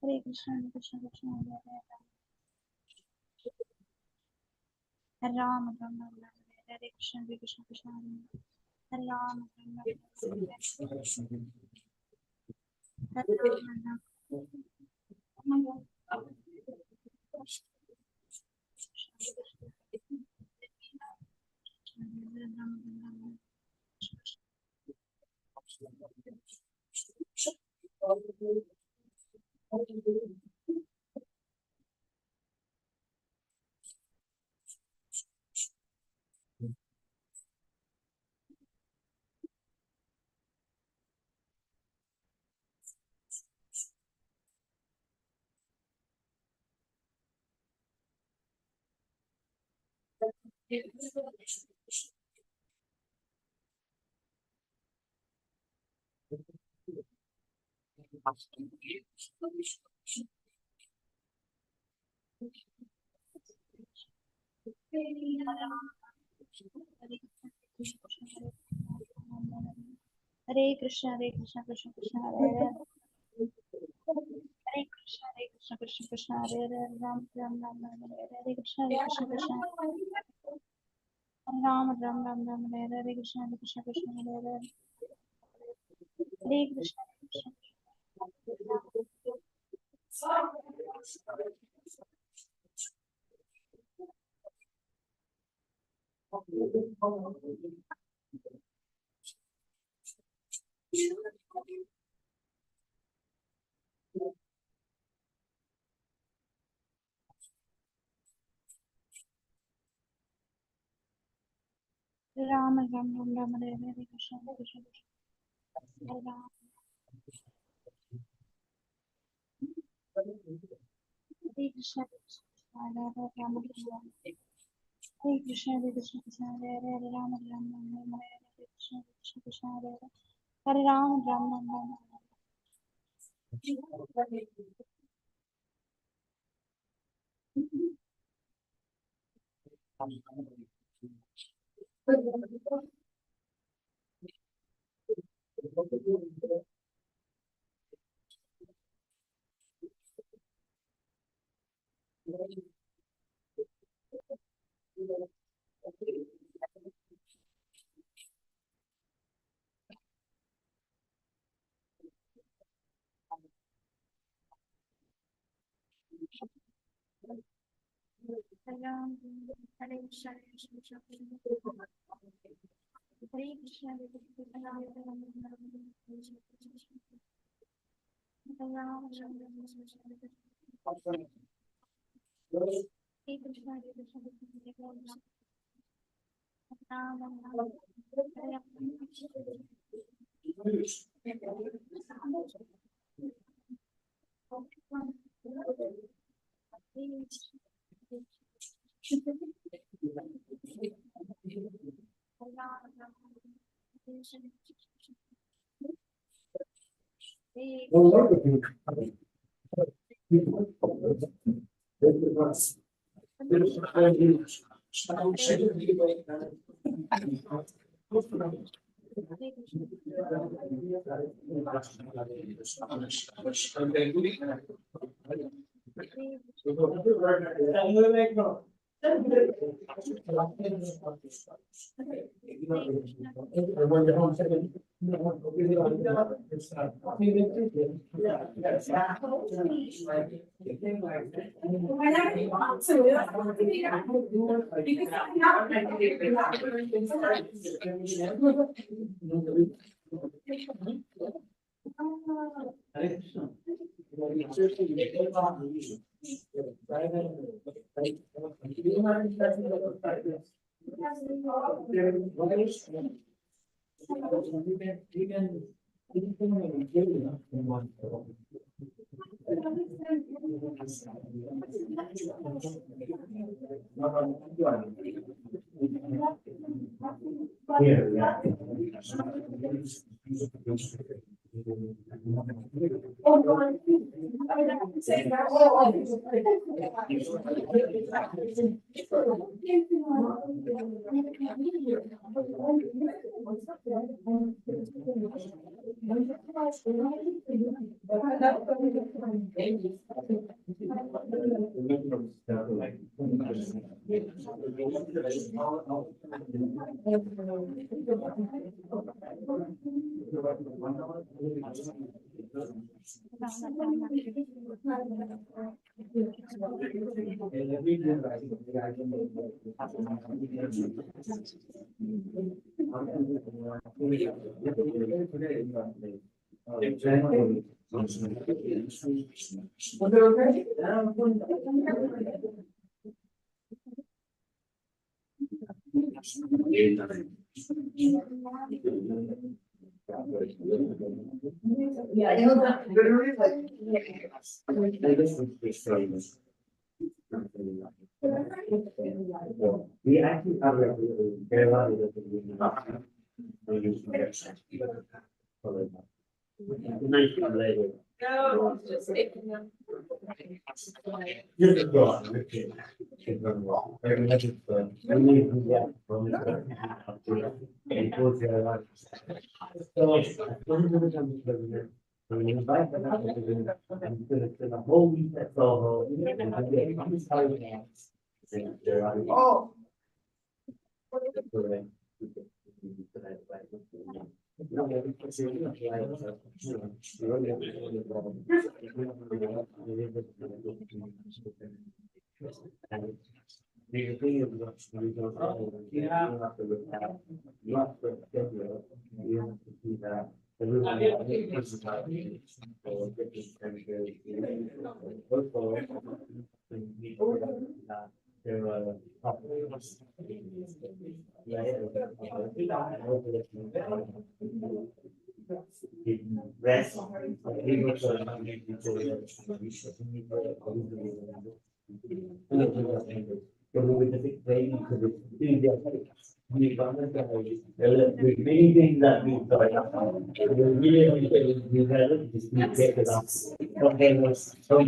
Hare Krishna, Krishna Krishna, Hare Rama, Rama Rama, Hare Krishna, Krishna Krishna, Hare Rama, Rama Rama, Hare Rama, Hare Krishna, Krishna Krishna, Hare Krishna, Krishna Krishna, Hare Ram, Ram Ram, Hare Krishna, Krishna Krishna, Ram Ram Ram, Hare Krishna, Krishna Krishna, Hare Krishna, Krishna Ram Ram Ram, Hare Krishna, Krishna Krishna, Ram Hare Krishna, Hare Ram Ram, Hare Krishna, Krishna Hare Ram Ram, Hare Krishna, Krishna Hare Ram Ram Ram. With many things that we thought, we really develop this new capability. Okay, so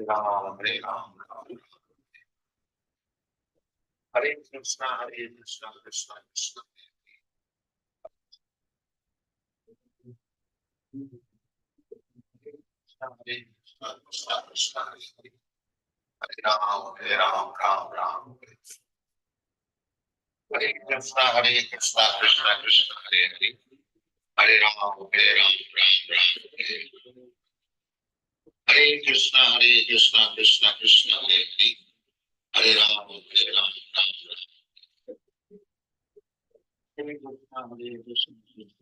Ram, Hare Ram, Hare Krishna, Krishna Krishna. Hare Krishna, Krishna Krishna. Hare Ram, Ram Ram. Hare Krishna, Krishna Krishna, Hare Hare. Hare Ram, Ram Ram. Hare Krishna, Krishna Krishna, Hare Hare. Hare Ram, Ram Ram. Hare Krishna, Krishna.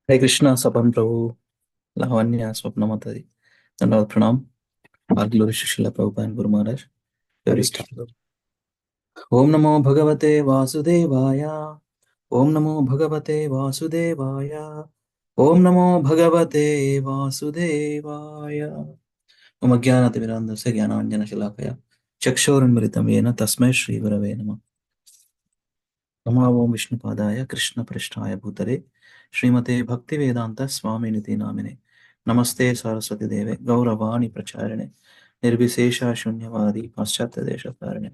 Hare Krishna, Saban Prabhu, Lavanya, Swapna Matadi, and all Pranam, our glory Srila Prabhupada and Guru Maharaj. Very start. Om Namo Bhagavate Vasudevaya. Om Namo Bhagavate Vasudevaya. Om Namo Bhagavate Vasudevaya. Om Ajnanati Mirandasya Jnananjana Shalakaya. Chakshuramritam Yena Tasmai Shri Gurave Namah. Namo Vishnu Padaya Krishna Prishtaya Bhutare Srimate Bhakti Vedanta Swami Niti Namine Namaste Saraswati Deve Gauravani Pracharine Nirvisesha Shunyavadi Paschatya Deshatarine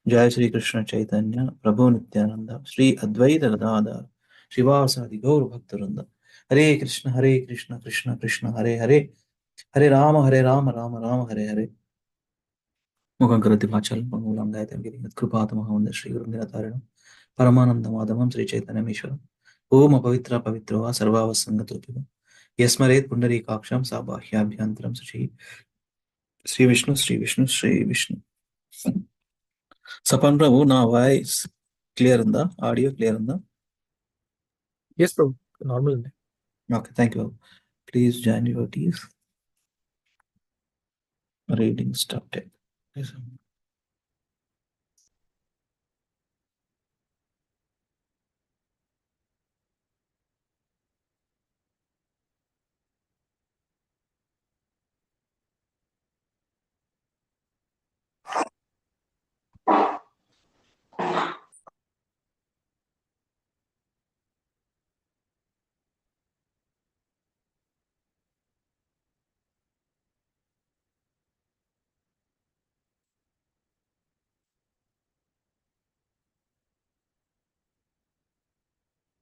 Jai Sri Krishna Chaitanya Prabhu Nityananda Sri Advaita Gadadhar Srivasadi Gaur Bhaktaranda Hare Krishna Krishna Krishna Hare Hare Hare Rama Rama Hare Hare Mugankarati Vachal Mangulam Gayatam Giri Krupatamahavanda Sri Gurundiratarinam Paramananda Madhavam Sri Chaitanya Mishram Om Pavitra Pavitrova Sarvava Sangatopima Yasmaret Pundari Kaksham Sabhahyabhyantaram Suchi Sri Vishnu Sri Vishnu Sri Vishnu Sapan Prabhu, now voice clear in the audio clear in the Yes, bro. Normal. okay, thank you. Please join your teeth. Reading started. Yes.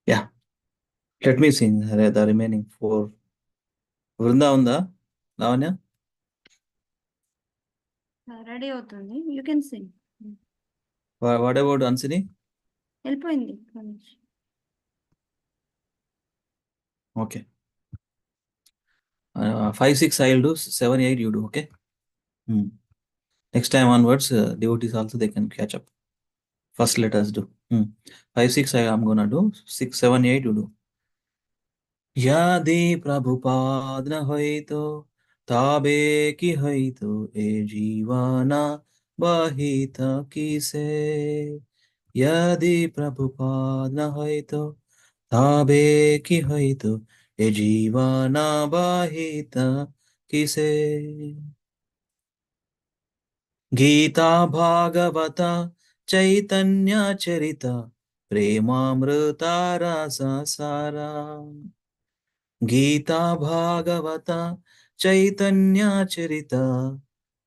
Yeah. Let me sing the remaining four. Vrinda unda, Lavanya? Ready అవుతుంది you can sing What about Ansini? వెళ్ళిపోయింది Okay. 5, 6 I'll do, 7, 8 you do, okay? Next time onwards, devotees also they can catch up. First let us do. 5, 6 I'm gonna do, 6, 7, 8 you do. Yadi Prabhupada na hoito, tabe ki hoito, e jivana bahita kise. Yadi Prabhupada na hoito, tabe ki hoito, e jivana bahita kise. Gita Bhagavata Chaitanya Charita Premamrita Rasa Sara Gita Bhagavat Chaitanya Charita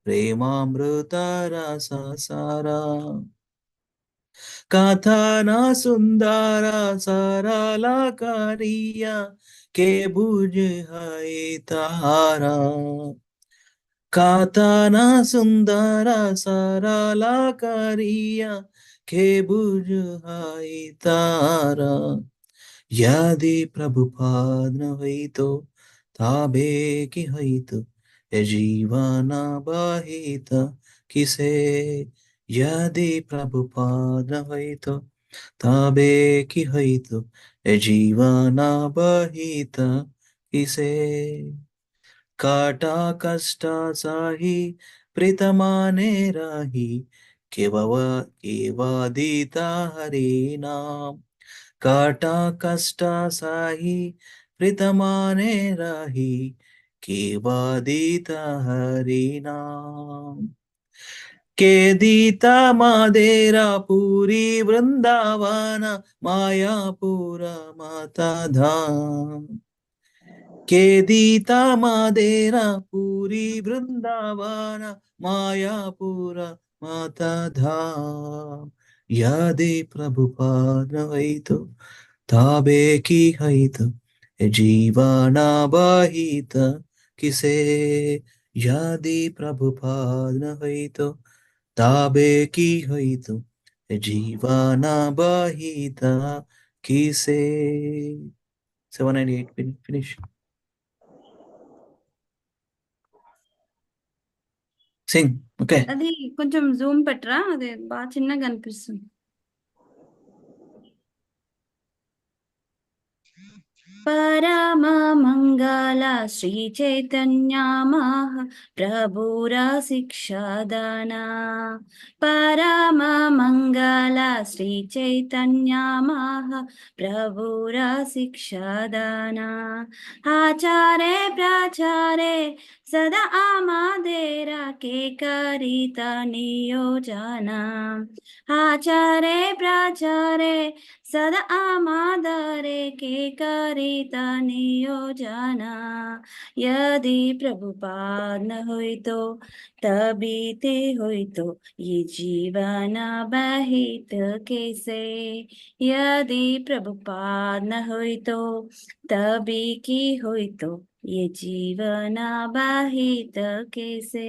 Premamrita Rasa Sara कथन सुंदर सरल करिया के बुझ है तारा कथन सुंदर सरल करिया के बुझ है तारा यदि प्रभुपाद न हुई तो ताबे की हुई तो ये जीवन बाहित किसे यदि प्रभुपाद न हुई तो ताबे की हुई तो ये जीवन बाहित किसे काटा कष्ट सही प्रीतमाने रही केवदिता हरि नाम काटा कष्ट साही प्रीतमाने रही केवदिता हरि नाम के दीता मादेरा पूरी वृंदावन मायापुर माता धाम के दीता मादेरा पूरी वृंदावन मायापुर माता धाम यदि प्रभुपाद वही तो ताबे की है तो जीवाना बाहित किसे यदि प्रभुपाद न हुई तो ताबे की हुई तो जीवाना बाहित किसे 798 finish sing okay అది కొంచెం జూమ్ పెట్టరా, అది బాగా చిన్నగా అనిపిస్తుంది. పరమ మంగళ శ్రీ చైతన్య మహా ప్రభుర శిక్షాదాన పరమ మంగళ శ్రీ చైతన్య మహా ప్రభుర శిక్షాదాన ఆచారే ప్రాచారే సదా ఆమాదేరా కే కరిత నియోజన ఆచారే ప్రాచారే सदा आमादरे के करिता नियोजना यदि प्रभुपाद न हुई तो तभी ते हुई तो ये जीवन बहित कैसे यदि प्रभुपाद न हुई तो तभी की हुई तो ये जीवन बहित कैसे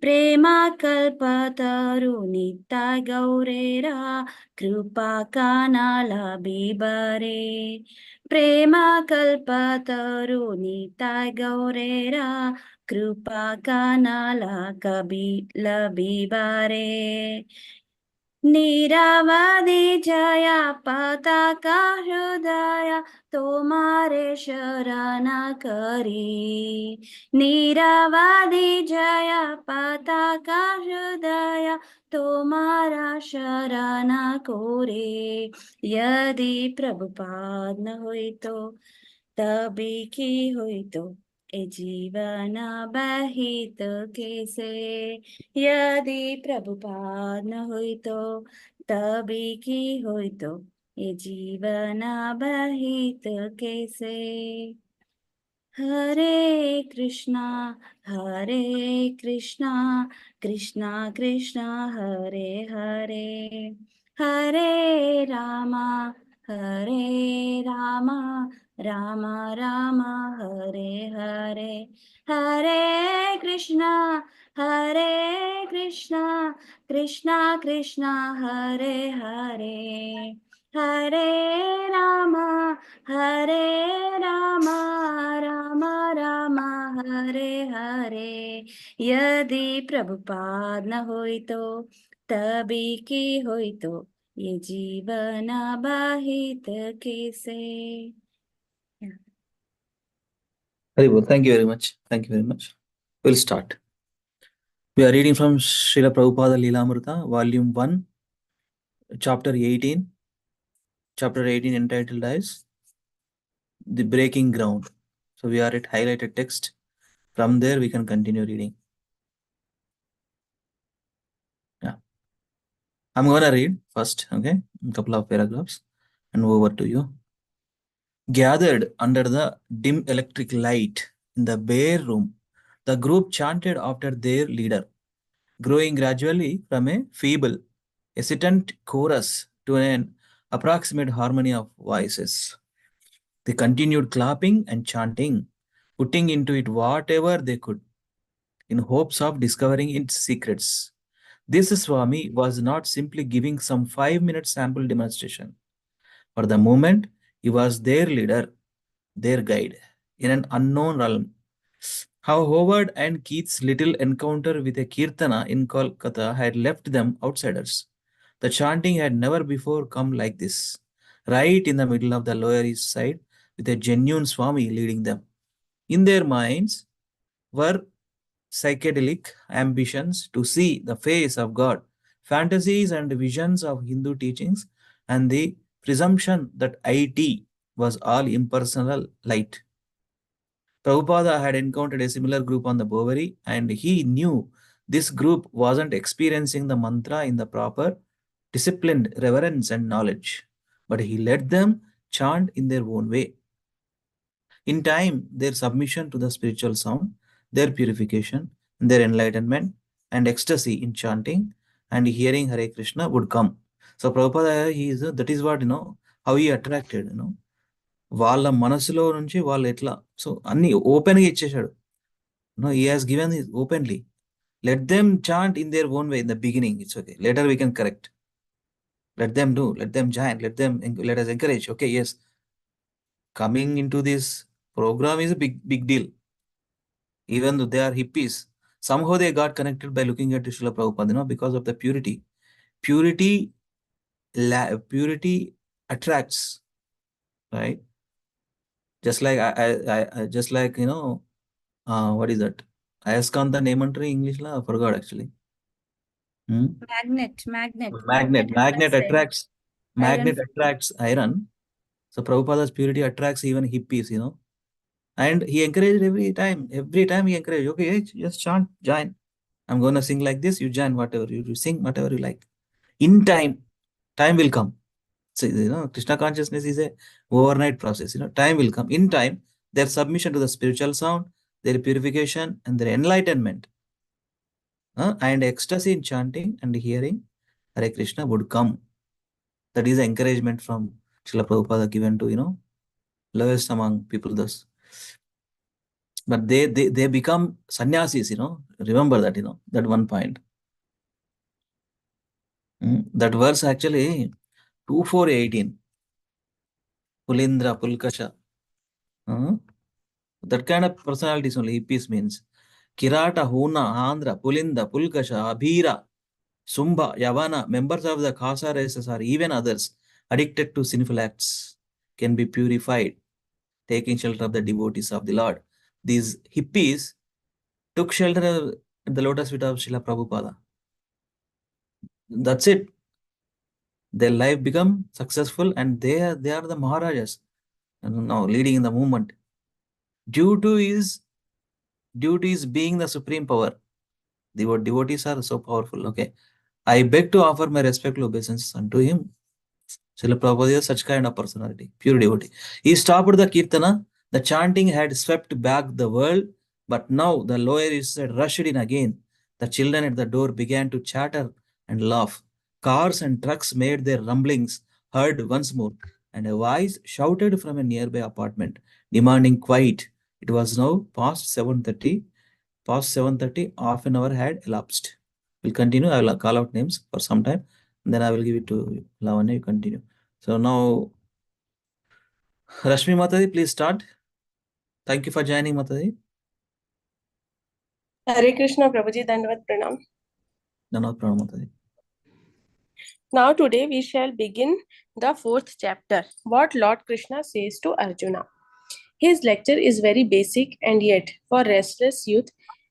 प्रेमा कल्पतरु नित्य गौरेरा कृपा कानाल बिबरे प्रेमा कल्पतरु नित्य गौरेरा कृपा कानाल कबि लबिबरे निरवधि जया पताका हृदय तुम्हारे शरण करी निरवधि जया पताका हृदय तुम्हारा शरण कोरे यदि प्रभुपाद न हुई तो तभी की हुई तो ए जीवन बहित कैसे यदि प्रभुपाद न हुई तो तभी की हुई तो ये जीवन बहित कैसे हरे कृष्णा कृष्णा कृष्णा हरे हरे हरे रामा राम राम हरे हरे हरे कृष्णा कृष्णा कृष्णा हरे हरे हरे रामा राम राम हरे हरे यदि प्रभुपाद न होई तो तभी की होई तो ये जीवन बाहित कैसे. Haribol, thank you very much. Thank you very much. We'll start. We are reading from Srila Prabhupada Lilamrita, Volume 1, Chapter 18. Chapter 18 entitled as The Breaking Ground. So we are at highlighted text. From there we can continue reading. Yeah. I'm going to read first, okay? A couple of paragraphs and over to you. Gathered under the dim electric light in the bare room, the group chanted after their leader, growing gradually from a feeble, hesitant chorus to an approximate harmony of voices. They continued clapping and chanting, putting into it whatever they could, in hopes of discovering its secrets. This Swami was not simply giving some 5-minute sample demonstration. For the moment, he was their leader, their guide, in an unknown realm. How Howard and Keith's little encounter with a Kirtana in Kolkata had left them outsiders. The chanting had never before come like this, right in the middle of the Lower East Side, with a genuine Swami leading them. In their minds were psychedelic ambitions to see the face of God, fantasies and visions of Hindu teachings, and the presumption that IT was all impersonal light. Prabhupada had encountered a similar group on the Bowery, and he knew this group wasn't experiencing the mantra in the proper, disciplined reverence and knowledge, but he let them chant in their own way. In time, their submission to the spiritual sound, their purification, their enlightenment, and ecstasy in chanting and hearing Hare Krishna would come. So Prabhupada, that is what, how he attracted, వాళ్ళ మనసులో నుంచి వాళ్ళు ఎట్లా so అన్ని ఓపెన్గా ఇచ్చేసాడు he has given it openly. Let them chant in their own way in the beginning. It's okay. Later we can correct. Let them do. Let them chant. Let us encourage. Okay, yes. Coming into this program is a big deal. Even though they are hippies, somehow they got connected by looking at Srila Prabhupada, because of the purity. Purity attracts, right? Just like what is that? Ayaskanta name entry English la? I forgot actually. Magnet. Magnet attracts. Magnet attracts iron. So Prabhupada's purity attracts even hippies, And he encouraged every time he encouraged, okay, just chant, join. I'm going to sing like this, you join whatever, you sing whatever you like. In time will come. So, Krishna consciousness is a overnight process, time will come. In time, their submission to the spiritual sound, their purification and their enlightenment, and ecstasy in chanting and hearing Hare Krishna would come. That is the encouragement from Srila Prabhupada given to, lowest among people thus. But they become sannyasis, remember that, that one point. That verse actually, 2:4-18, Pulindra, Pulkasha. That kind of personalities only hippies means. Kirata, Huna, Andhra, Pulinda, Pulkasha, Abhira, Sumba, Yavana, members of the Khasa races or even others addicted to sinful acts can be purified, taking shelter of the devotees of the Lord. These hippies took shelter at the lotus feet of Srila Prabhupada. That's it. Their life become successful and they are the Maharajas now leading in the movement. Due to his being the supreme power. The devotees are so powerful. Okay. I beg to offer my respectful obeisance unto him. Srila Prabhupada is such kind of personality, pure devotee. He stopped the Kirtana. The chanting had swept back the world, but now the lower is rushed in again. The children at the door began to chatter and laugh. Cars and trucks made their rumblings heard once more, and a voice shouted from a nearby apartment, demanding quiet. It was now past 7:30. Past 7:30, half an hour had elapsed. We'll continue. I will call out names for some time. Then I will give it to Lavanya. You continue. So now, Rashmi Mataji, please start. Thank you for joining, Mataji. Hare Krishna, Prabhuji, Dandavat Pranam. Dandavat Pranam, Mataji. Now today we shall begin the 4th chapter, what Lord Krishna says to Arjuna. His lecture is very basic and yet, for restless youth,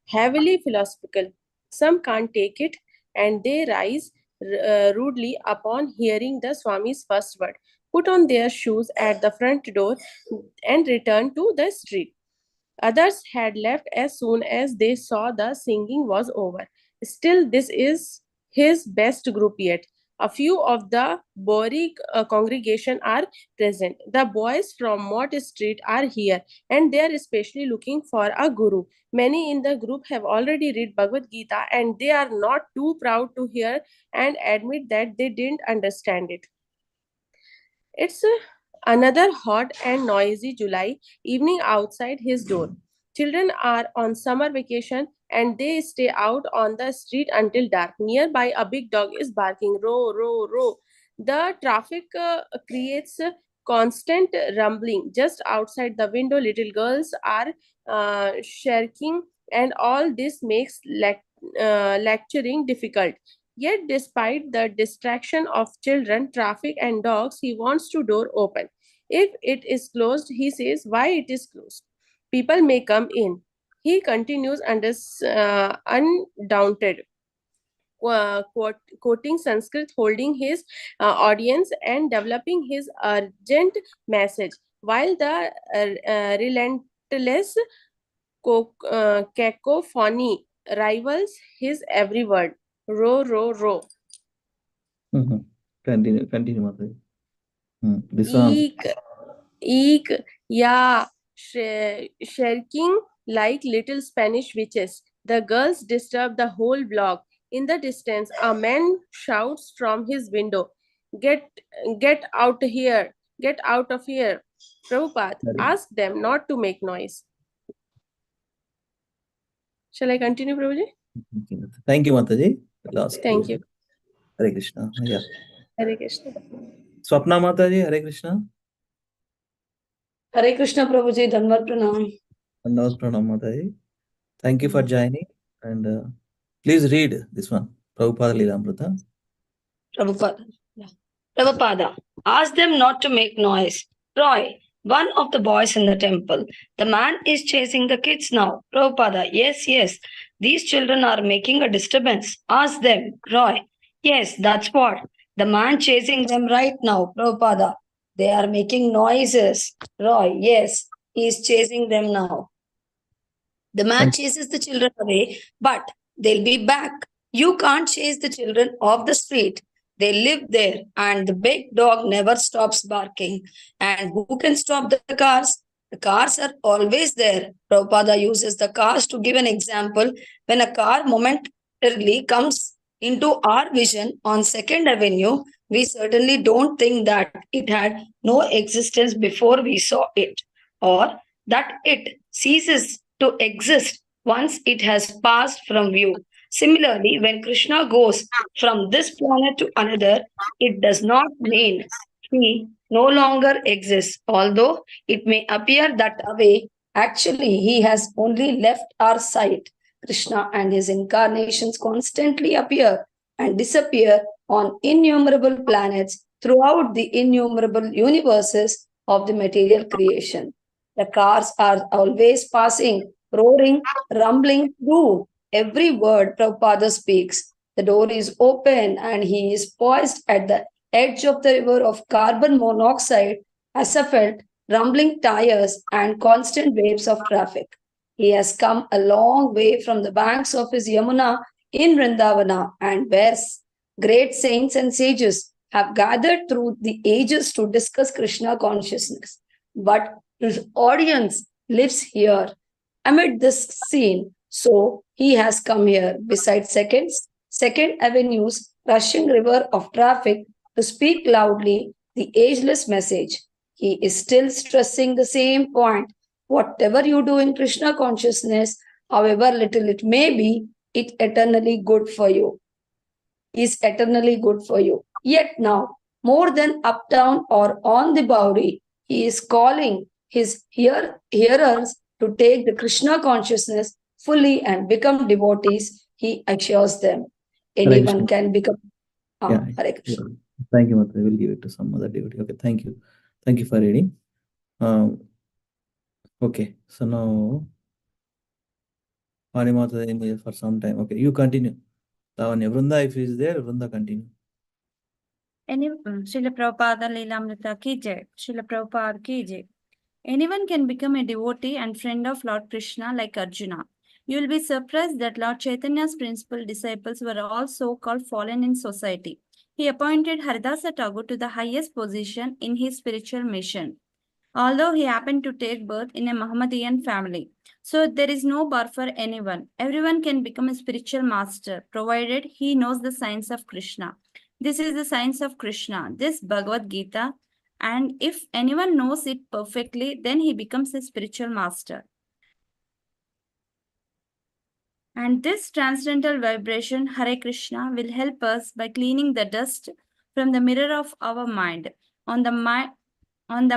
heavily philosophical. Some can't take it and they rise rudely upon hearing the Swami's first word, put on their shoes at the front door and return to the street. Others had left as soon as they saw the singing was over. Still, this is his best group yet. A few of the Bori congregation are present. The boys from Mott Street are here, and they are especially looking for a guru. Many in the group have already read Bhagavad Gita, and they are not too proud to hear and admit that they didn't understand it. It's another hot and noisy July evening outside his door. Children are on summer vacation and they stay out on the street until dark. Nearby, a big dog is barking, row, row, row. The traffic creates constant rumbling. Just outside the window, little girls are shirking, and all this makes lecturing difficult. Yet, despite the distraction of children, traffic, and dogs, he wants to door open. If it is closed, he says why it is closed. People may come in. He continues undaunted, quoting Sanskrit, holding his audience, and developing his urgent message, while the relentless cacophony rivals his every word. Row, row, row. Continue, Mataji. This one. Eek, yeah, shrieking like little Spanish witches. The girls disturb the whole block. In the distance, a man shouts from his window, Get out here! Get out of here! Prabhupada, ask them not to make noise. Shall I continue, Prabhuji? Thank you, Mataji. Last. Thank you. Hare Krishna. Yeah. Hare Krishna. Swapna Mataji, Hare Krishna. Hare Krishna, Prabhuji. Dhanvat Pranam. Dhanvat Pranam, Mataji. Thank you for joining. And please read this one. Prabhupada Lilamrita. Prabhupada, ask them not to make noise. Roy, one of the boys in the temple. The man is chasing the kids now. Prabhupada, yes, yes. These children are making a disturbance. Ask them. Roy, yes, that's what. The man chasing them right now. Prabhupada, they are making noises. Roy, yes, he is chasing them now. The man chases the children away, but they'll be back. You can't chase the children off the street. They live there, and the big dog never stops barking. And who can stop the cars? The cars are always there. Prabhupada uses the cars to give an example. When a car momentarily comes into our vision on 2nd Avenue, we certainly don't think that it had no existence before we saw it, or that it ceases to exist once it has passed from view. Similarly, when Krishna goes from this planet to another, it does not mean he no longer exists, although it may appear that way. Actually, he has only left our sight. Krishna and his incarnations constantly appear and disappear on innumerable planets throughout the innumerable universes of the material creation. The cars are always passing, roaring, rumbling through every word Prabhupada speaks. The door is open and he is poised at the edge of the river of carbon monoxide, asphalt, rumbling tires, and constant waves of traffic. He has come a long way from the banks of his Yamuna in Vrindavana, and where great saints and sages have gathered through the ages to discuss Krishna consciousness. But his audience lives here amid this scene. So he has come here beside Second Avenue's rushing river of traffic to speak loudly the ageless message. He is still stressing the same point. Whatever you do in Krishna consciousness, however little it may be, it eternally good for you. Is eternally good for you. Yet now, more than up, down, or on the boundary, he is calling his hearers to take the Krishna consciousness fully and become devotees. He assures them. Anyone can become. Hare Krishna. Thank you, Mataji. I will give it to some other devotee. Okay, thank you. Thank you for reading. Okay, so now Mataji for some time. Okay, you continue. Lavanya, Vrunda, if he is there, Vrunda continue. Srila Prabhupada Lilamrita ki jai. Srila Prabhupada ki jai. Anyone can become a devotee and friend of Lord Krishna like Arjuna. You will be surprised that Lord Chaitanya's principal disciples were all so-called fallen in society. He appointed Haridasa Tagore to the highest position in his spiritual mission, although he happened to take birth in a Mohammedan family. So there is no bar for anyone. Everyone can become a spiritual master, provided he knows the science of Krishna. This is the science of Krishna, this Bhagavad Gita, and if anyone knows it perfectly, then he becomes a spiritual master. And this transcendental vibration, Hare Krishna, will help us by cleaning the dust from the mirror of our mind. On the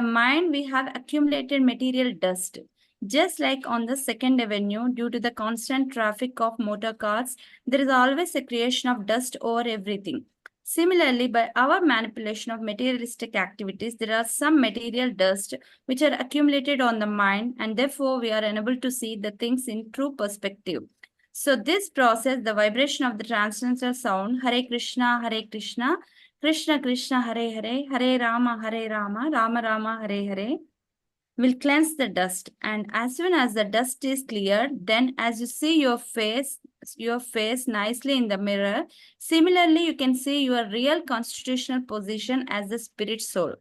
mind, we have accumulated material dust. Just like on the Second Avenue, due to the constant traffic of motor cars, there is always a creation of dust over everything. Similarly, by our manipulation of materialistic activities, there are some material dust which are accumulated on the mind, and therefore we are unable to see the things in true perspective. So this process, the vibration of the transcendental sound, Hare Krishna, Krishna Krishna, Hare Hare, Hare Rama, Rama Rama, Hare Hare, will cleanse the dust. And as soon as the dust is cleared, then as you see your face nicely in the mirror, similarly you can see your real constitutional position as the spirit soul.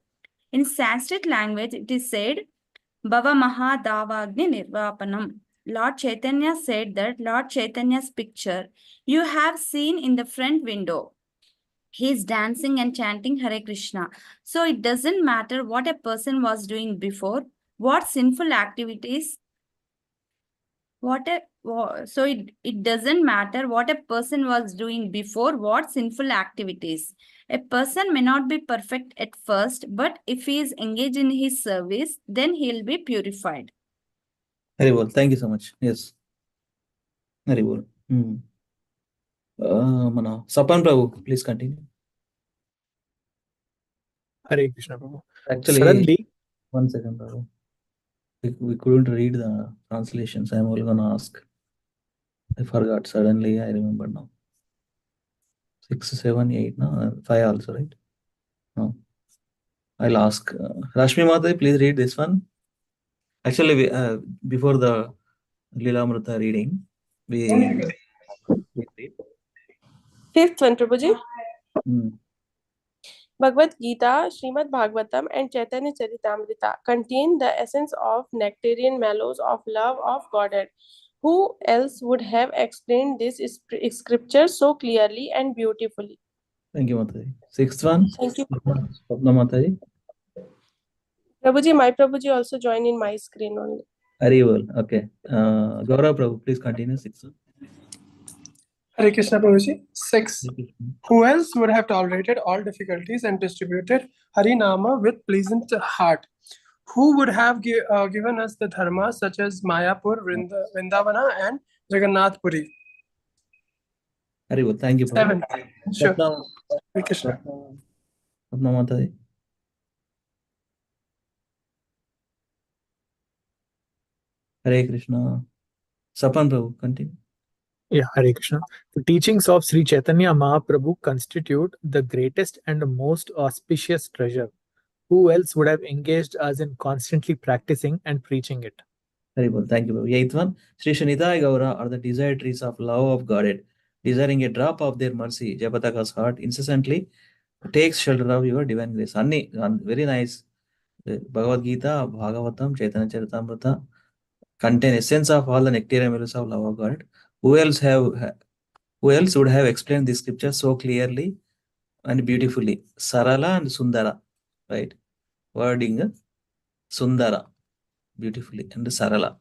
In Sanskrit language, it is said, Bhava Mahadavagni Nirvapanam. Lord Chaitanya said that Lord Chaitanya's picture you have seen in the front window. He is dancing and chanting Hare Krishna. So it doesn't matter what a person was doing before, what sinful activities, it doesn't matter what a person was doing before, what sinful activities. A person may not be perfect at first, but if he is engaged in his service, then he will be purified. Very well. Thank you so much. Yes. Very well. Mana Sapan Prabhu, please continue. Hare Krishna, Prabhu. Actually, Suddenly, 1 second, Prabhu. We couldn't read the translations. I'm only gonna ask. I forgot. Suddenly, I remember now. 6, 7, 8, no? 5 also, right? No. I'll ask. Rashmi Mata, please read this one. Actually, before the Lilamrita reading, we read. Fifth one, Prabhuji. Hmm. Bhagavad Gita, Srimad Bhagavatam, and Chaitanya Charitamrita contain the essence of nectarian mellows of love of Godhead. Who else would have explained this scripture so clearly and beautifully? Thank you, Mataji. 6th one. Thank you. Swapna Mataji. Prabhuji, my Prabhuji also join in my screen only. Very well. Okay. Gaurav Prabhu, please continue. 6th one. Hare Krishna Prabhuji. 6. Who else would have tolerated all difficulties and distributed Harinama with pleasant heart? Who would have given us the dharma such as Mayapur, Vrindavana, and Jagannath Puri? Very well. Thank you, Prabhu. 7. Sure. Hare Krishna. Swapna Mataji. Hare Krishna. Sapan Prabhu, continue. yeah, Hare Krishna. The teachings of Sri Chaitanya Mahaprabhu constitute the greatest and most auspicious treasure. Who else would have engaged us in constantly practicing and preaching it? Very well. Thank you, Prabhu. 8th one. Sri Shanidai Gaura are the desired trees of love of Godhead, desiring a drop of their mercy. Japataka's heart incessantly takes shelter of your divine grace. Anni, very nice. Bhagavad Gita, Bhagavatam, Chaitanya Charitamrita contain essence of all the nectarian mellows of love of God. Who else would have explained this scripture so clearly and beautifully? Sarala and Sundara, right? Wording Sundara, beautifully, and Sarala,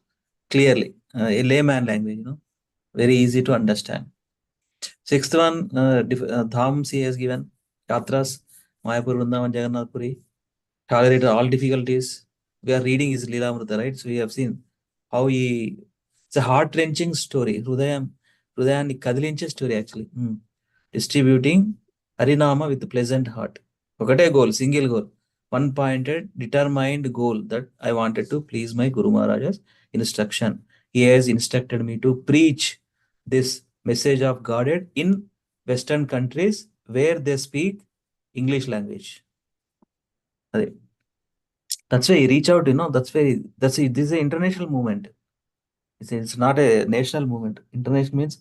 clearly. A layman language, very easy to understand. 6th one, Dhams he has given. Yatras, Mayapur, Vrindavan, Jagannath Puri, tolerated all difficulties. We are reading his Lilamrita, right? So we have seen how it's a heart-wrenching story. Hrudayanni kadilinche story actually. Distributing Harinama with a pleasant heart. Okate goal, single goal. One-pointed, determined goal that I wanted to please my Guru Maharaja's instruction. He has instructed me to preach this message of Godhead in Western countries where they speak English language. That's why he reach out, this is an international movement. It's not a national movement. International means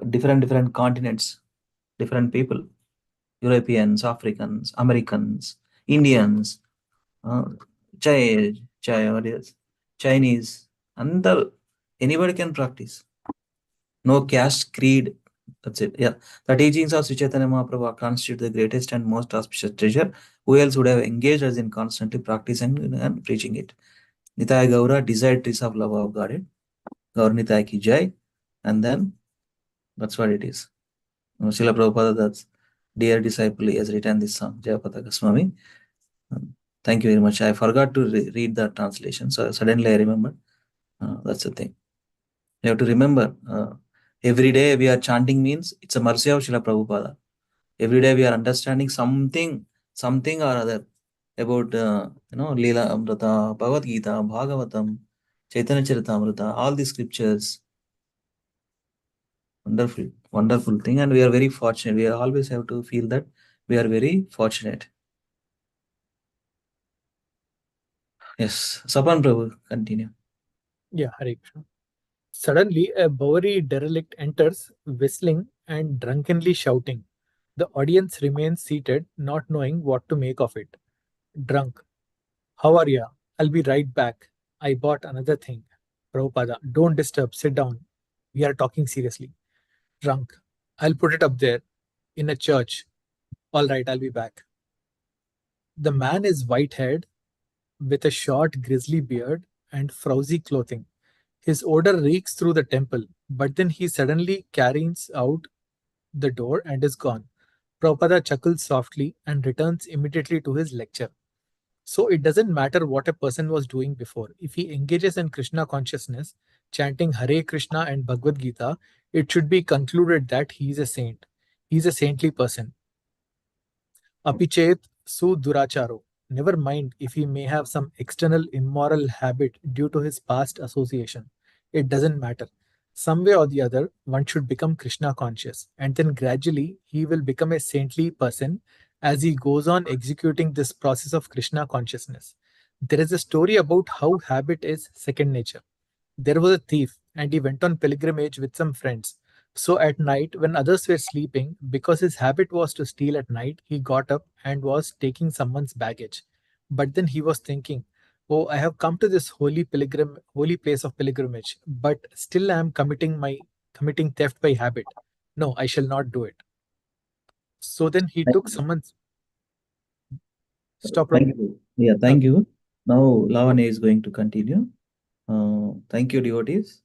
different continents, different people. Europeans, Africans, Americans, Indians, what is Chinese, and anybody can practice. No caste, creed. That's it. Yeah. The teachings of Sri Chaitanya Mahaprabhu constitute the greatest and most auspicious treasure. Who else would have engaged us in constantly practicing and preaching it? Nitaya Gaura, desired trees of love of God. Gaur Nitaya ki jai. And then that's what it is. Srila Prabhupada, that's dear disciple, he has written this song, Jayapataka Swami. Thank you very much. I forgot to read the translation, so suddenly I remembered. That's the thing. You have to remember, every day we are chanting means it's a mercy of Srila Prabhupada. Every day we are understanding something or other about, Lilamrita, Bhagavad Gita, Bhagavatam, Chaitanya Charitamrita, all these scriptures. Wonderful thing, and we are very fortunate. We always have to feel that we are very fortunate. Yes, Sapan Prabhu, continue. Yeah, Hare Krishna. Suddenly, a Bowery derelict enters, whistling and drunkenly shouting. The audience remains seated, not knowing what to make of it. Drunk. How are ya? I'll be right back. I bought another thing. Prabhupada, don't disturb, sit down. We are talking seriously. Drunk. I'll put it up there, in a church. All right, I'll be back. The man is white-haired, with a short, grizzly beard and frowsy clothing. His odor reeks through the temple, but then he suddenly carries out the door and is gone. Prabhupada chuckles softly and returns immediately to his lecture. So it doesn't matter what a person was doing before. If he engages in Krishna consciousness, chanting Hare Krishna and Bhagavad Gita, it should be concluded that he is a saint. He is a saintly person. Apichet su duracharo. Never mind if he may have some external immoral habit due to his past association. It doesn't matter. Some way or the other, one should become Krishna conscious, and then gradually he will become a saintly person as he goes on executing this process of Krishna consciousness. There is a story about how habit is second nature. There was a thief, and he went on pilgrimage with some friends. So at night, when others were sleeping, because his habit was to steal at night, he got up and was taking someone's baggage. But then he was thinking, "Oh, I have come to this holy place of pilgrimage, but still I am committing theft by habit. No, I shall not do it." So then he took someone's stop. Thank you. Yeah, thank you. Now Lavanya is going to continue. Thank you, devotees.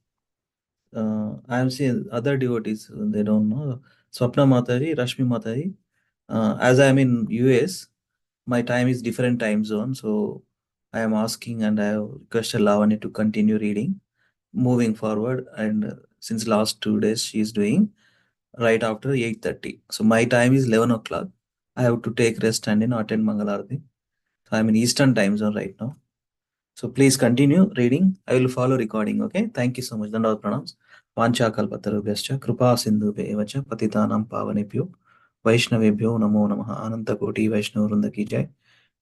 I am seeing other devotees, they don't know. Swapna Mataji, Rashmi Mataji. As I am in US, my time is different time zone, so I am asking and I have requested Lavanya to continue reading, moving forward. And since last 2 days, she is doing right after 8:30. So my time is 11 o'clock. I have to take rest and attend Mangalarti. So I'm in Eastern time zone right now. So please continue reading. I will follow recording. Okay. Thank you so much. Dandavad pranams. Vancha kalpatarubhyascha kripa sindhubhyo evacha patitanam pavanebhyo Vaishnavebhyo namo namaha ananta koti Vaishnav vrinda ki jai.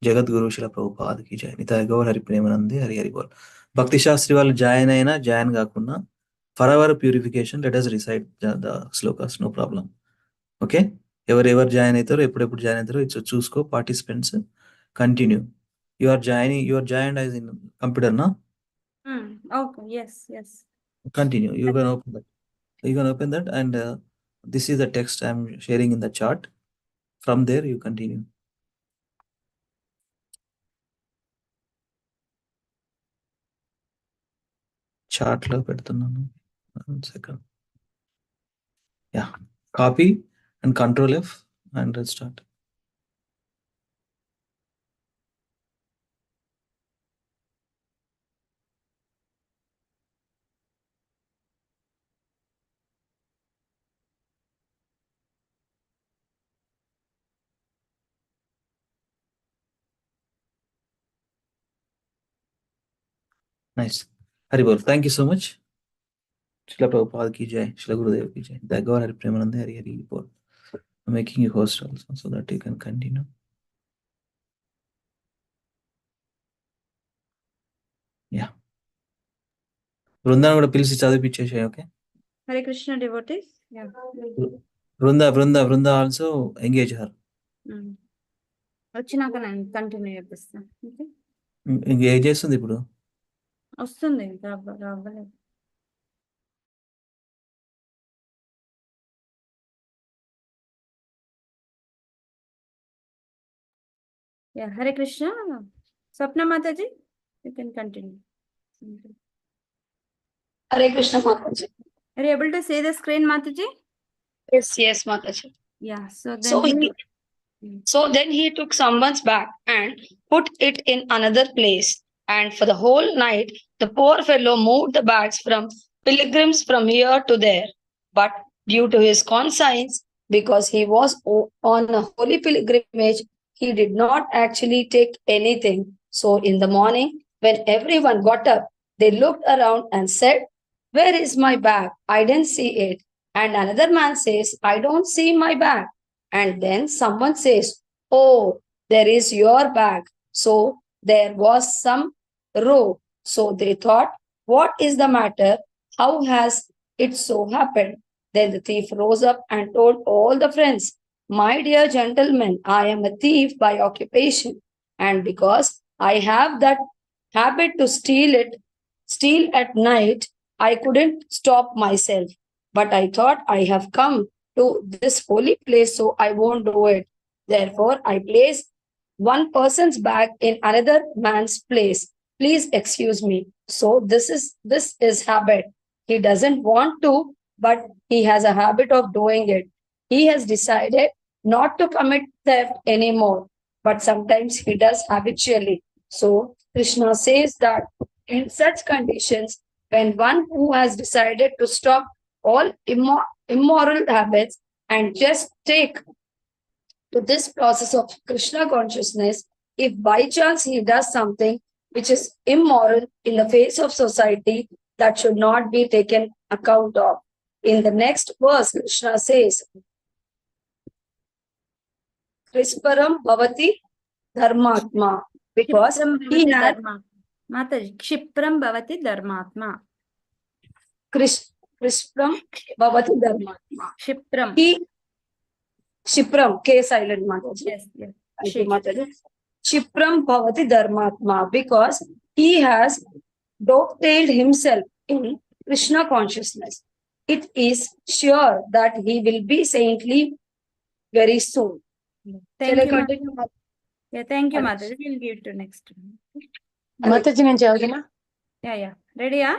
Jagat Guru Shila Prabhupada ki jai. Nitaya Gaur Hari Premanande Hari Hari Bol. Bhakti Shastri వాళ్ళు join అయినా join కాకున్నా for our purification let us recite the slokas, no problem. Okay. ఎవరెవరు join అవుతారో ఎప్పుడెప్పుడు join అవుతారో it's చూసుకో participants continue. You are joined as in computer, no? Okay, yes. Continue. You can open that and this is the text I'm sharing in the chart. From there you continue. Chart lo పెడుతున్నాను. 1 second. Yeah. Copy and Control F and let's start. Nice. Hari Bol. Thank you so much. Srila Prabhupada ki jai. Srila Gurudev ki jai. That God Hari Premanande Hari Hari Bol. I'm making you host also so that you can continue. Yeah. Vrunda కూడా పిలిచి చదివిపించేసాయి. Okay. Hare Krishna devotees. Yeah. Vrunda also engage her. వచ్చినాక నేను continue చేపిస్తాను. Okay, ఇంకేం చేస్తుంది ఇప్పుడు? వస్తుంది ఇంకా అవ్వలేదు. Yeah, Hare Krishna. Sapna Mataji, you can continue. Hare Krishna Mataji. Are you able to see the screen, Mataji? Yes, Mataji. Yeah, so then So then he took someone's bag and put it in another place. And for the whole night, the poor fellow moved the bags from pilgrims from here to there. But due to his conscience, because he was on a holy pilgrimage, he did not actually take anything. So in the morning, when everyone got up, they looked around and said, "Where is my bag? I didn't see it." And another man says, "I don't see my bag." And then someone says, "Oh, there is your bag." So there was some row. So they thought, "What is the matter? How has it so happened?" Then the thief rose up and told all the friends, "My dear gentlemen, I am a thief by occupation. And because I have that habit to steal at night, I couldn't stop myself. But I thought, I have come to this holy place, so I won't do it. Therefore, I place one person's bag in another man's place. Please excuse me." So this is habit. He doesn't want to, but he has a habit of doing it. He has decided not to commit theft anymore, but sometimes he does habitually. So Krishna says that in such conditions, when one who has decided to stop all immoral habits and just take to this process of Krishna consciousness, if by chance he does something which is immoral in the face of society, that should not be taken account of. In the next verse, Krishna says, "Krisparam bhavati dharmatma," because he had Mataji, Kshipram bhavati dharmatma. Krisparam bhavati dharmatma. Kshipram. Shipram, K silent Mataji. Yes, yes. Thank you, Mataji. Shipram bhavati dharmatma, because he has dovetailed himself in Krishna consciousness. It is sure that he will be saintly very soon. Thank Shall I you, continue? Yeah, thank you, Mataji. We'll give to next. Mataji, నేను చదువుతున్నా. Yeah. Ready, yeah?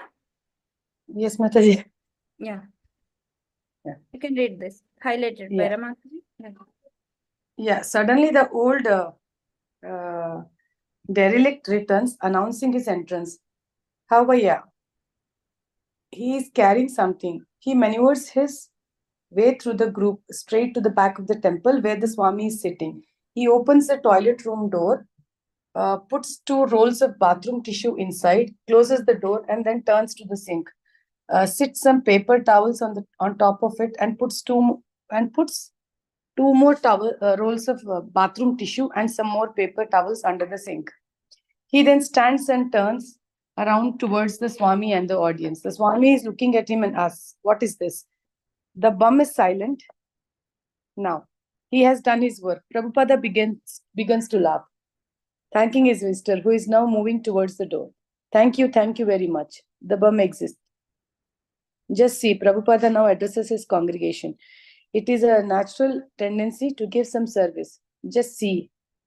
Yes, Mataji. Yeah. Yeah. You can read this. Highlighted by Ramataji. Yeah, suddenly the old derelict returns, announcing his entrance. However, he is carrying something. He maneuvers his way through the group straight to the back of the temple where the Swami is sitting. He opens the toilet room door, puts 2 rolls of bathroom tissue inside, closes the door, and then turns to the sink. Sits some paper towels on top of it, and puts two more rolls of bathroom tissue and some more paper towels under the sink. He then stands and turns around towards the Swami and the audience. The Swami is looking at him and asks, "What is this?" The bum is silent. Now, he has done his work. Prabhupada begins to laugh, thanking his visitor, who is now moving towards the door. Thank you very much. The bum exists. Just see, Prabhupada now addresses his congregation. It is a natural tendency to give some service. Just see,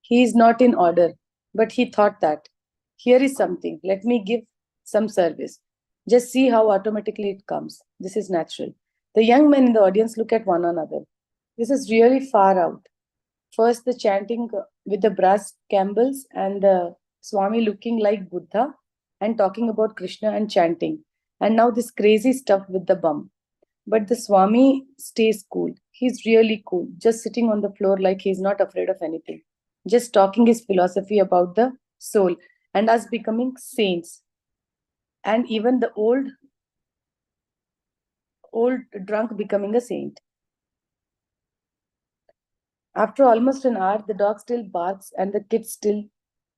he is not in order, but he thought that, here is something, let me give some service. Just see how automatically it comes. This is natural. The young men in the audience look at one another. This is really far out. First, the chanting with the brass cymbals and the Swami looking like Buddha and talking about Krishna and chanting. And now this crazy stuff with the bum. But the Swami stays cool. He's really cool, just sitting on the floor like he's not afraid of anything. Just talking his philosophy about the soul and us becoming saints. And even the old drunk becoming a saint. After almost an hour, the dog still barks and the kids still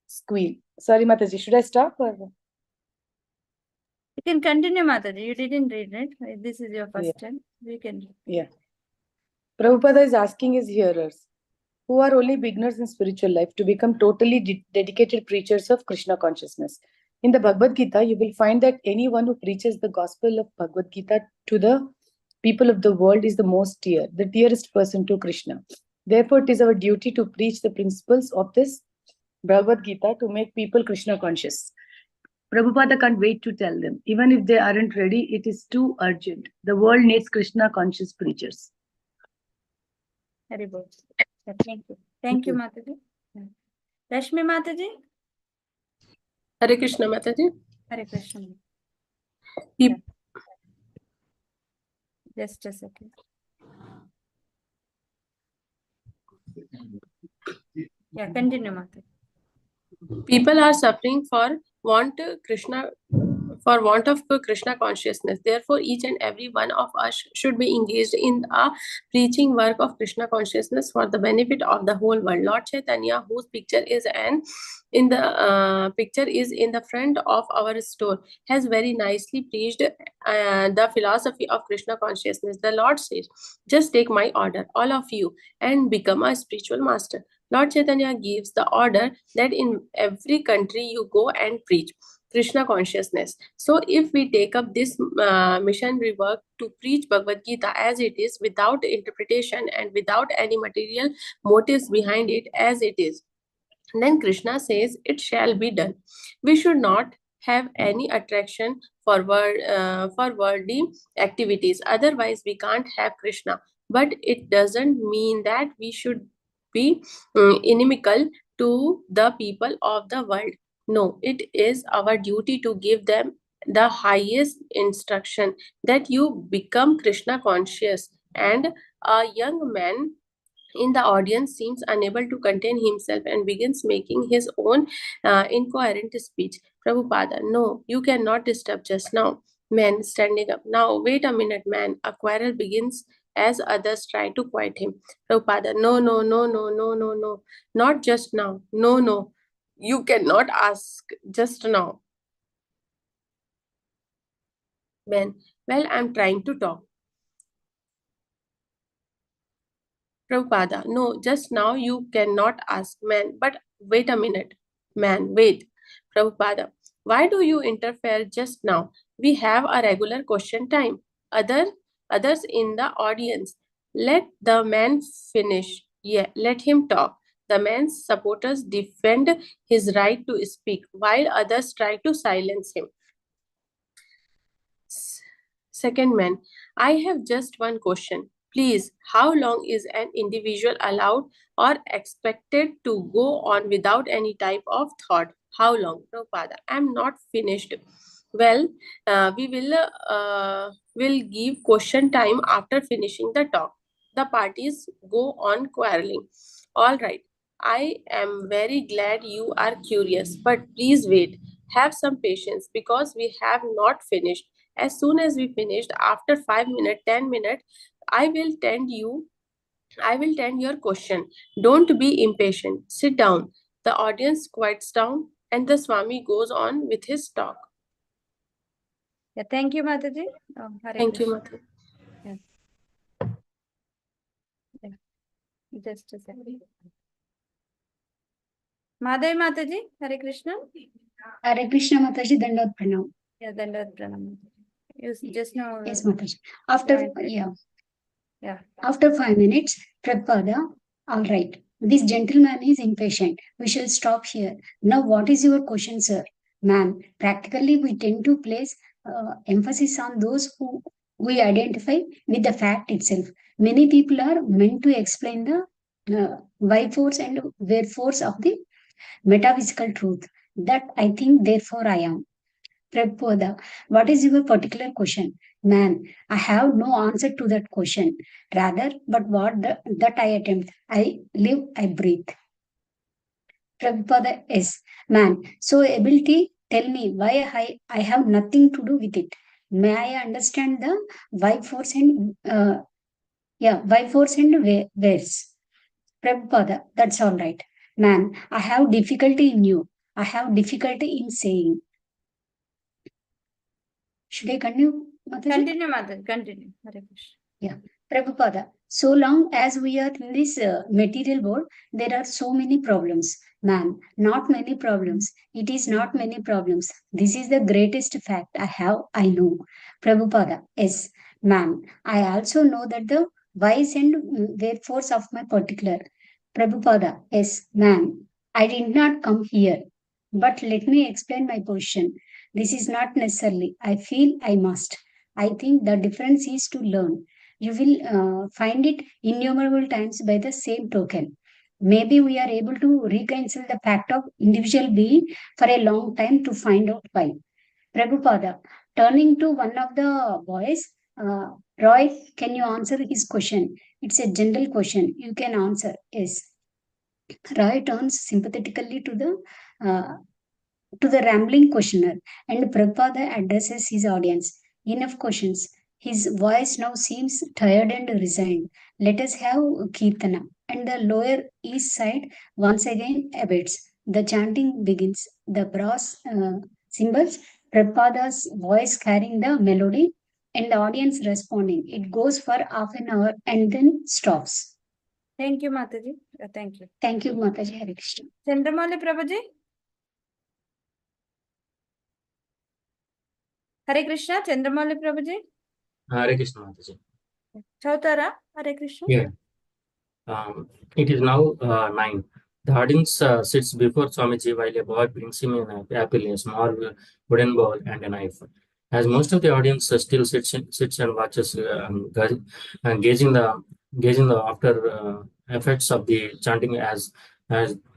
squeal. Sorry, Mataji, should I stop or? You can continue, Mataji. You didn't read it. This is your first time. You can. Yeah. Prabhupada is asking his hearers, who are only beginners in spiritual life to become totally dedicated preachers of Krishna consciousness. In the Bhagavad Gita, you will find that anyone who preaches the gospel of Bhagavad Gita to the people of the world is the most dear, the dearest person to Krishna. Therefore, it is our duty to preach the principles of this Bhagavad Gita to make people Krishna conscious. Prabhupada can't wait to tell them. Even if they aren't ready, it is too urgent. The world needs Krishna conscious preachers. Very good. Thank you. Thank you, Mataji. Rashmi Mataji. Hare Krishna, Mataji. Hare Krishna. Pe- Just a second. Yeah, continue, Mataji. People are suffering for want of Krishna consciousness. Therefore, each and every one of us should be engaged in a preaching work of Krishna consciousness for the benefit of the whole world. Lord Chaitanya, whose picture is in the front of our store, has very nicely preached the philosophy of Krishna consciousness. The Lord says, "Just take my order, all of you, and become a spiritual master." Lord Chaitanya gives the order that in every country you go and preach Krishna consciousness. So if we take up this missionary work to preach Bhagavad Gita as it is, without interpretation and without any material motives behind it as it is, then Krishna says it shall be done. We should not have any attraction for worldly activities. Otherwise, we can't have Krishna. But it doesn't mean that we should be inimical to the people of the world. No, it is our duty to give them the highest instruction that you become Krishna conscious. And a young man in the audience seems unable to contain himself and begins making his own incoherent speech. Prabhupada, no, you cannot disturb just now. Man standing up. Now, wait a minute, man. A quarrel begins as others try to quiet him. Prabhupada, no, no, no, no, no, no, no. Not just now. No, no. You cannot ask just now. Man, well, I'm trying to talk. Prabhupada, no, just now you cannot ask, man. But wait a minute, man, wait. Prabhupada, why do you interfere just now? We have a regular question time. Others in the audience, let the man finish. Yeah, let him talk. The man's supporters defend his right to speak, while others try to silence him. Second man, I have just one question. Please, how long is an individual allowed or expected to go on without any type of thought? How long? Prabhupada, I'm not finished. Well, we will give question time after finishing the talk. The parties go on quarreling. All right. I am very glad you are curious, but please wait. Have some patience because we have not finished. As soon as we finished, after 5 minutes, 10 minutes, I will tend your question. Don't be impatient. Sit down. The audience quiets down and the Swami goes on with his talk. Yeah, thank you, Mataji. Thank you, Mataji. Yeah. Just a second. Madhavi Mataji, Hare Krishna. Hare Krishna Mataji, Dandavat Pranam. Yeah, Dandavat Pranam. You just now. Yes, Mataji. After, Yeah. After 5 minutes, Prabhupada, all right. This gentleman is impatient. We shall stop here. Now, what is your question, sir? Ma'am, practically we tend to place emphasis on those who we identify with the fact itself. Many people are meant to explain the why force and wherefores of the metaphysical truth. That I think, therefore I am. Prabhupada, what is your particular question? Man, I have no answer to that question. Rather, but that I attempt. I live, I breathe. Prabhupada, yes. Man, so ability, tell me why I have nothing to do with it. May I understand the why force and wheres? Prabhupada, that's all right. Man, I have difficulty in you. I have difficulty in saying. Should I continue, Mataji? Continue, Mataji. Continue. Hare Krishna. Yeah. Prabhupada, So long as we are in this material world, there are so many problems. Man, not many problems. It is not many problems. This is the greatest fact I know. Prabhupada, yes, ma'am. I also know that the whys and wherefores of my particular. Prabhupada, yes, ma'am. I did not come here. But let me explain my position. This is not necessarily. I feel I must. I think the difference is to learn. You will find it innumerable times by the same token. Maybe we are able to reconcile the fact of individual being for a long time to find out why. Prabhupada, turning to one of the boys, Roy, can you answer his question? It's a general question. You can answer. Yes. Roy turns sympathetically to the rambling questioner, and Prabhupada addresses his audience. Enough questions. His voice now seems tired and resigned. Let us have Kirtana. And the lower east side once again abates. The chanting begins. The brass cymbals, Prabhupada's voice carrying the melody, and the audience responding. It goes for half an hour and then stops. Thank you, Mataji. Thank you. Thank you, Mataji. Hare Krishna. Chandramali Prabhuji. Hare Krishna, Chandramali Prabhuji. Hare Krishna Mataji. Chautara, Hare Krishna. Yeah. It is now 9. The audience sits before Swamiji while a boy brings him an apple, a small wooden bowl, and a knife. As most of the audience still sits and watches, gazing the after effects of the chanting as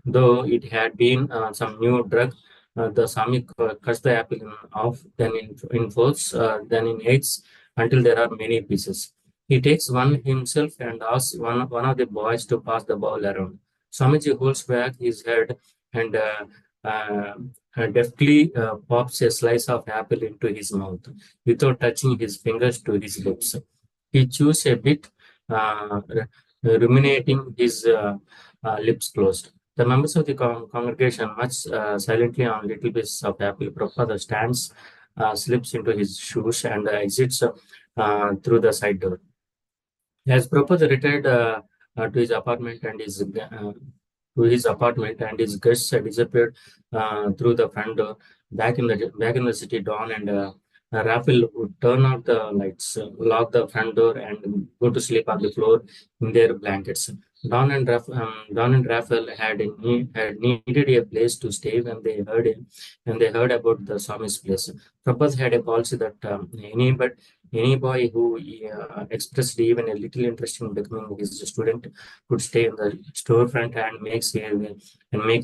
though it had been some new drug. The Swami cuts the apple off, then in fourths, then in eighths, until there are many pieces. He takes one himself and asks one of the boys to pass the bowl around. Swamiji holds back his head and deftly pops a slice of apple into his mouth without touching his fingers to his lips. He chews a bit, ruminating, his lips closed. The members of the congregation march silently on little pieces of apple. Prabhupada stands, slips into his shoes, and exits through the side door. As Prabhupada retired to his apartment and his guests disappeared through the front door. Back in the city, Dawn and Raphael would turn out the lights, lock the front door, and go to sleep on the floor in their blankets. Dawn and Raphael had needed a place to stay when they heard about the Swami's place. Prabhupada had a policy that any boy who expressed even a little interest in becoming his student could stay in the storefront and make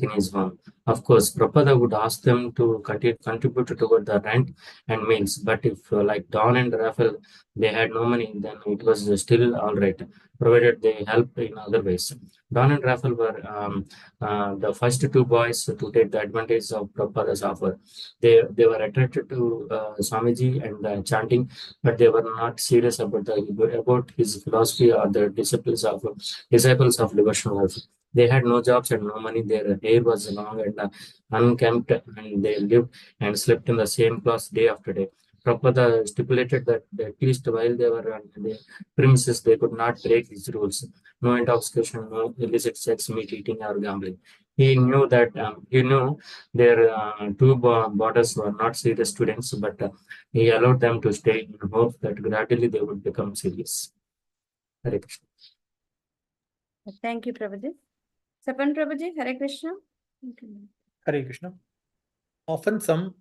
in his home. Of course, Prabhupada would ask them to contribute toward the rent and meals. But if, like Don and Raphael, they had no money, then it was still all right, provided they helped in other ways. Don and Raphael were the first two boys to take the advantage of Prabhupada's offer. They were attracted to Swamiji and chanting, but they were not serious about his philosophy or the disciples of devotional life. They had no jobs and no money. Their hair was long and unkempt, and they lived and slept in the same clothes day after day. Prabhupada stipulated that at least while they were on the premises, they could not break these rules. No intoxication, no illicit sex, meat eating, or gambling. He knew that their two boarders were not serious students, but he allowed them to stay in hope that gradually they would become serious. Hare Krishna. Thank you, Prabhuji. Sapan Prabhuji, Hare Krishna. Hare Krishna. Often some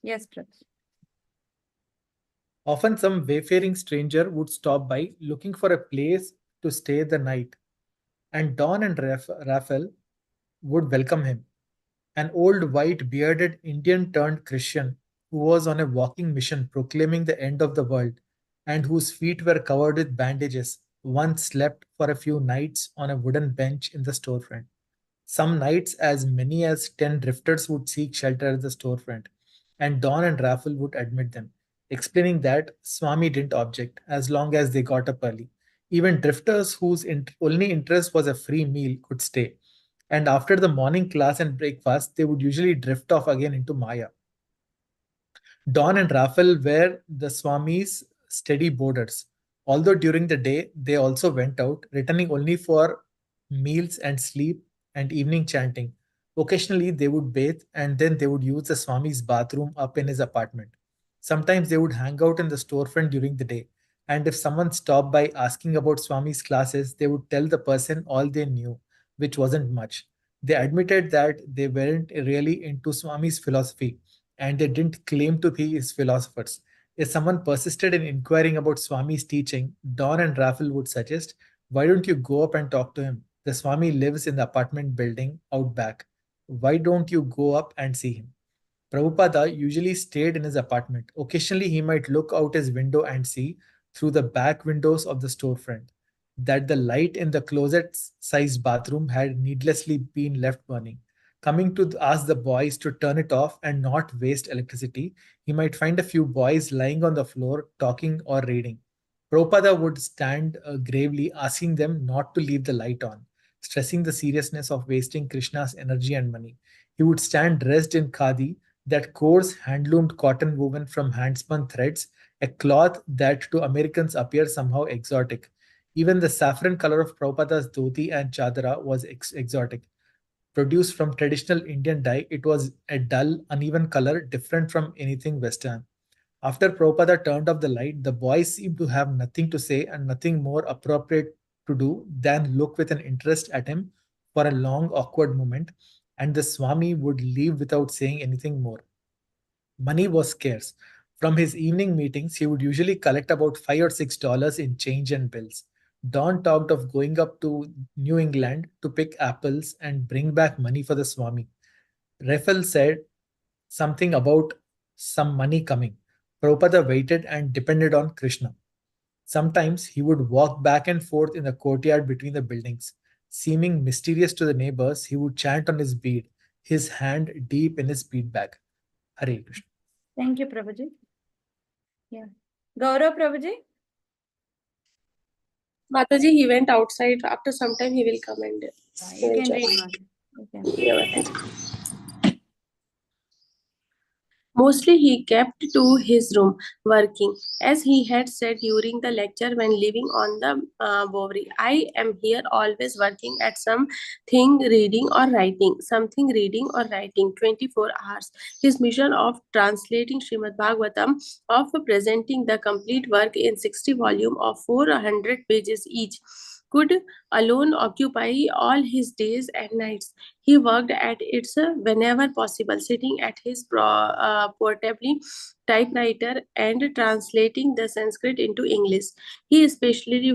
Yes, Prabhuji. Often some wayfaring stranger would stop by looking for a place to stay the night, and Don and Raphael would welcome him. An old white bearded Indian turned Christian who was on a walking mission proclaiming the end of the world and whose feet were covered with bandages once slept for a few nights on a wooden bench in the storefront. Some nights as many as 10 drifters would seek shelter at the storefront, and Don and Raphael would admit them, explaining that Swami didn't object as long as they got up early. Even drifters whose only interest was a free meal could stay, and after the morning class and breakfast, they would usually drift off again into Maya. Don and Raphael were the Swami's steady boarders, Although during the day, they also went out, returning only for meals and sleep and evening chanting. Occasionally, they would bathe and then they would use the Swami's bathroom up in his apartment. Sometimes they would hang out in the storefront during the day. And if someone stopped by asking about Swami's classes, they would tell the person all they knew, which wasn't much. They admitted that they weren't really into Swami's philosophy and they didn't claim to be his philosophers. If someone persisted in inquiring about Swami's teaching, Don and Raffle would suggest, "Why don't you go up and talk to him? The Swami lives in the apartment building out back. Why don't you go up and see him?" Prabhupada usually stayed in his apartment. Occasionally, he might look out his window and see, through the back windows of the storefront, that the light in the closet-sized bathroom had needlessly been left burning. Coming to ask the boys to turn it off and not waste electricity, he might find a few boys lying on the floor talking or reading. Prabhupada would stand gravely asking them not to leave the light on, stressing the seriousness of wasting Krishna's energy and money. He would stand dressed in khadi, that coarse hand-loomed cotton woven from hand-spun threads, a cloth that to Americans appears somehow exotic. Even the saffron color of Prabhupada's dhoti and chadara was exotic. Produced from traditional Indian dye, it was a dull, uneven color different from anything Western. After Prabhupada turned off the light, the boys seemed to have nothing to say and nothing more appropriate to do than look with an interest at him for a long, awkward moment, and the Swami would leave without saying anything more. Money was scarce. From his evening meetings, he would usually collect about $5 or $6 in change and bills. Don talked of going up to New England to pick apples and bring back money for the Swami. Raffle said something about some money coming. Prabhupada waited and depended on Krishna. Sometimes he would walk back and forth in the courtyard between the buildings. Seeming mysterious to the neighbors, he would chant on his bead, his hand deep in his bead bag. Hare Krishna. Thank you, Prabhuji. Yeah. Gaurav Prabhuji? Mataji, he went outside. After some time, he will come and he You will can join. read, Mata. You can. Yeah, Mataji. Mostly he kept to his room, working. As he had said during the lecture when living on the Bowery, "I am here always working at something reading or writing, 24 hours. His mission of translating Srimad Bhagavatam, of presenting the complete work in 60 volumes of 400 pages each, could alone occupy all his days and nights. He worked at it whenever possible, sitting at his portable typewriter and translating the Sanskrit into English. He especially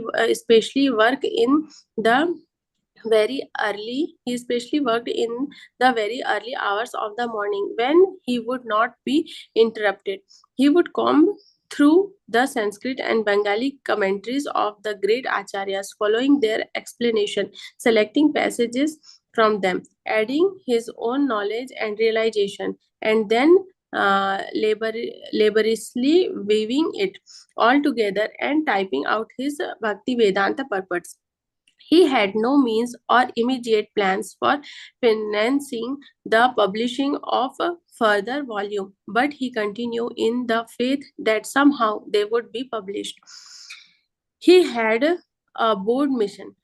worked in the he especially worked in the very early hours of the morning when he would not be interrupted. He would comb through the Sanskrit and Bengali commentaries of the great acharyas, following their explanation, selecting passages from them, adding his own knowledge and realization, and then laboriously weaving it all together and typing out his Bhakti Vedanta purports. He had no means or immediate plans for financing the publishing of a further volume, but he continued in the faith that somehow they would be published. He had a broad mission.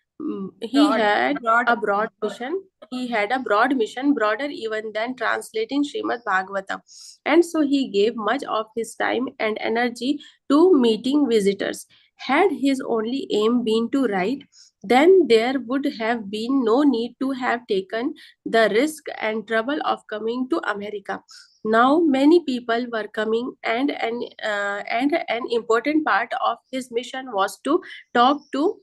He had a broad mission. He had a broad mission, broader even than translating Srimad Bhagavatam. And so he gave much of his time and energy to meeting visitors. Had his only aim been to write, then there would have been no need to have taken the risk and trouble of coming to America. Now many people were coming, and an important part of his mission was to talk to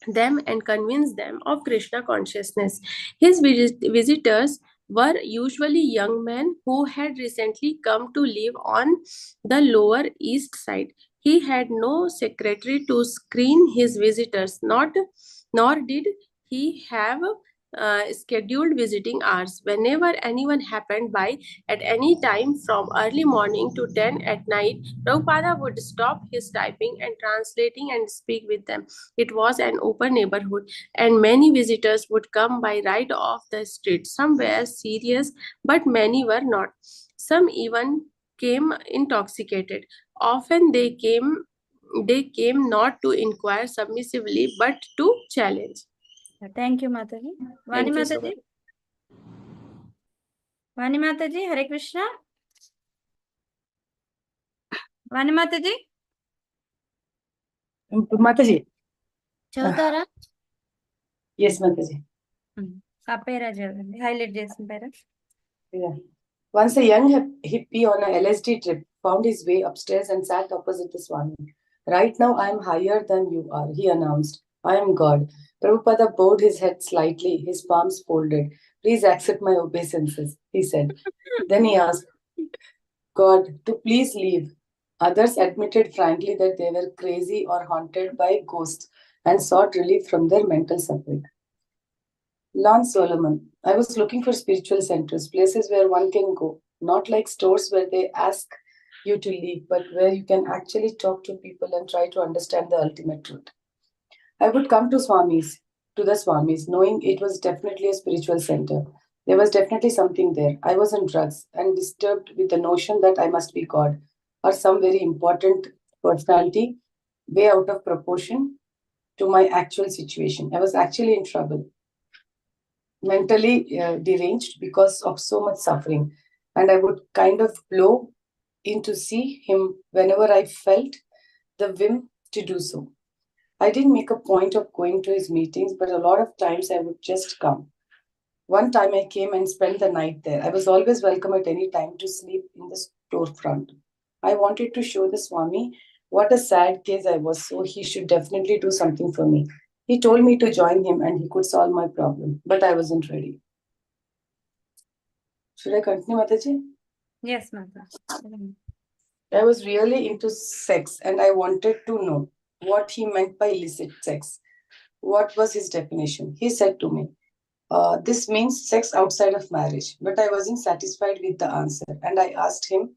them and convince them of Krishna consciousness. His visitors were usually young men who had recently come to live on the Lower East Side. He had no secretary to screen his visitors, nor did he have scheduled visiting hours. Whenever anyone happened by at any time from early morning to 10 at night, Prabhupada would stop his typing and translating and speak with them. It was an open neighborhood, and many visitors would come by right off the street. Some were serious, but many were not. Some even came intoxicated. Often they came They came not to inquire submissively, but to challenge. Thank you, Mataji. Vani Thank you so Mataji. much. Vani Mataji, Hare Krishna. Vani Mataji. Mataji. Chautara. Yes, Mataji. Kapera chadandi. Highlight chesin pera. Yeah. Once a young hippie on a LSD trip found his way upstairs and sat opposite the Swami. Right now I am higher than you are, he announced. I am God. Prabhupada bowed his head slightly, his palms folded. Please accept my obeisances, he said. Then he asked, God, to please leave. Others admitted frankly that they were crazy or haunted by ghosts and sought relief from their mental suffering. Lance Solomon. I was looking for spiritual centers, places where one can go, not like stores where they ask you to leave, but where you can actually talk to people and try to understand the ultimate truth. I would come to the Swamis, knowing it was definitely a spiritual center. There was definitely something there. I was on drugs and disturbed with the notion that I must be God or some very important personality, way out of proportion to my actual situation. I was actually in trouble, mentally deranged because of so much suffering. And I would kind of blow in to see him whenever I felt the whim to do so. I didn't make a point of going to his meetings, but a lot of times I would just come. One time I came and spent the night there. I was always welcome at any time to sleep in the storefront. I wanted to show the Swami what a sad case I was, so he should definitely do something for me. He told me to join him and he could solve my problem, but I wasn't ready. Should I continue, Mataji? Yes, Mataji. I was really into sex and I wanted to know what he meant by illicit sex. What was his definition? He said to me, this means sex outside of marriage. But I wasn't satisfied with the answer and I asked him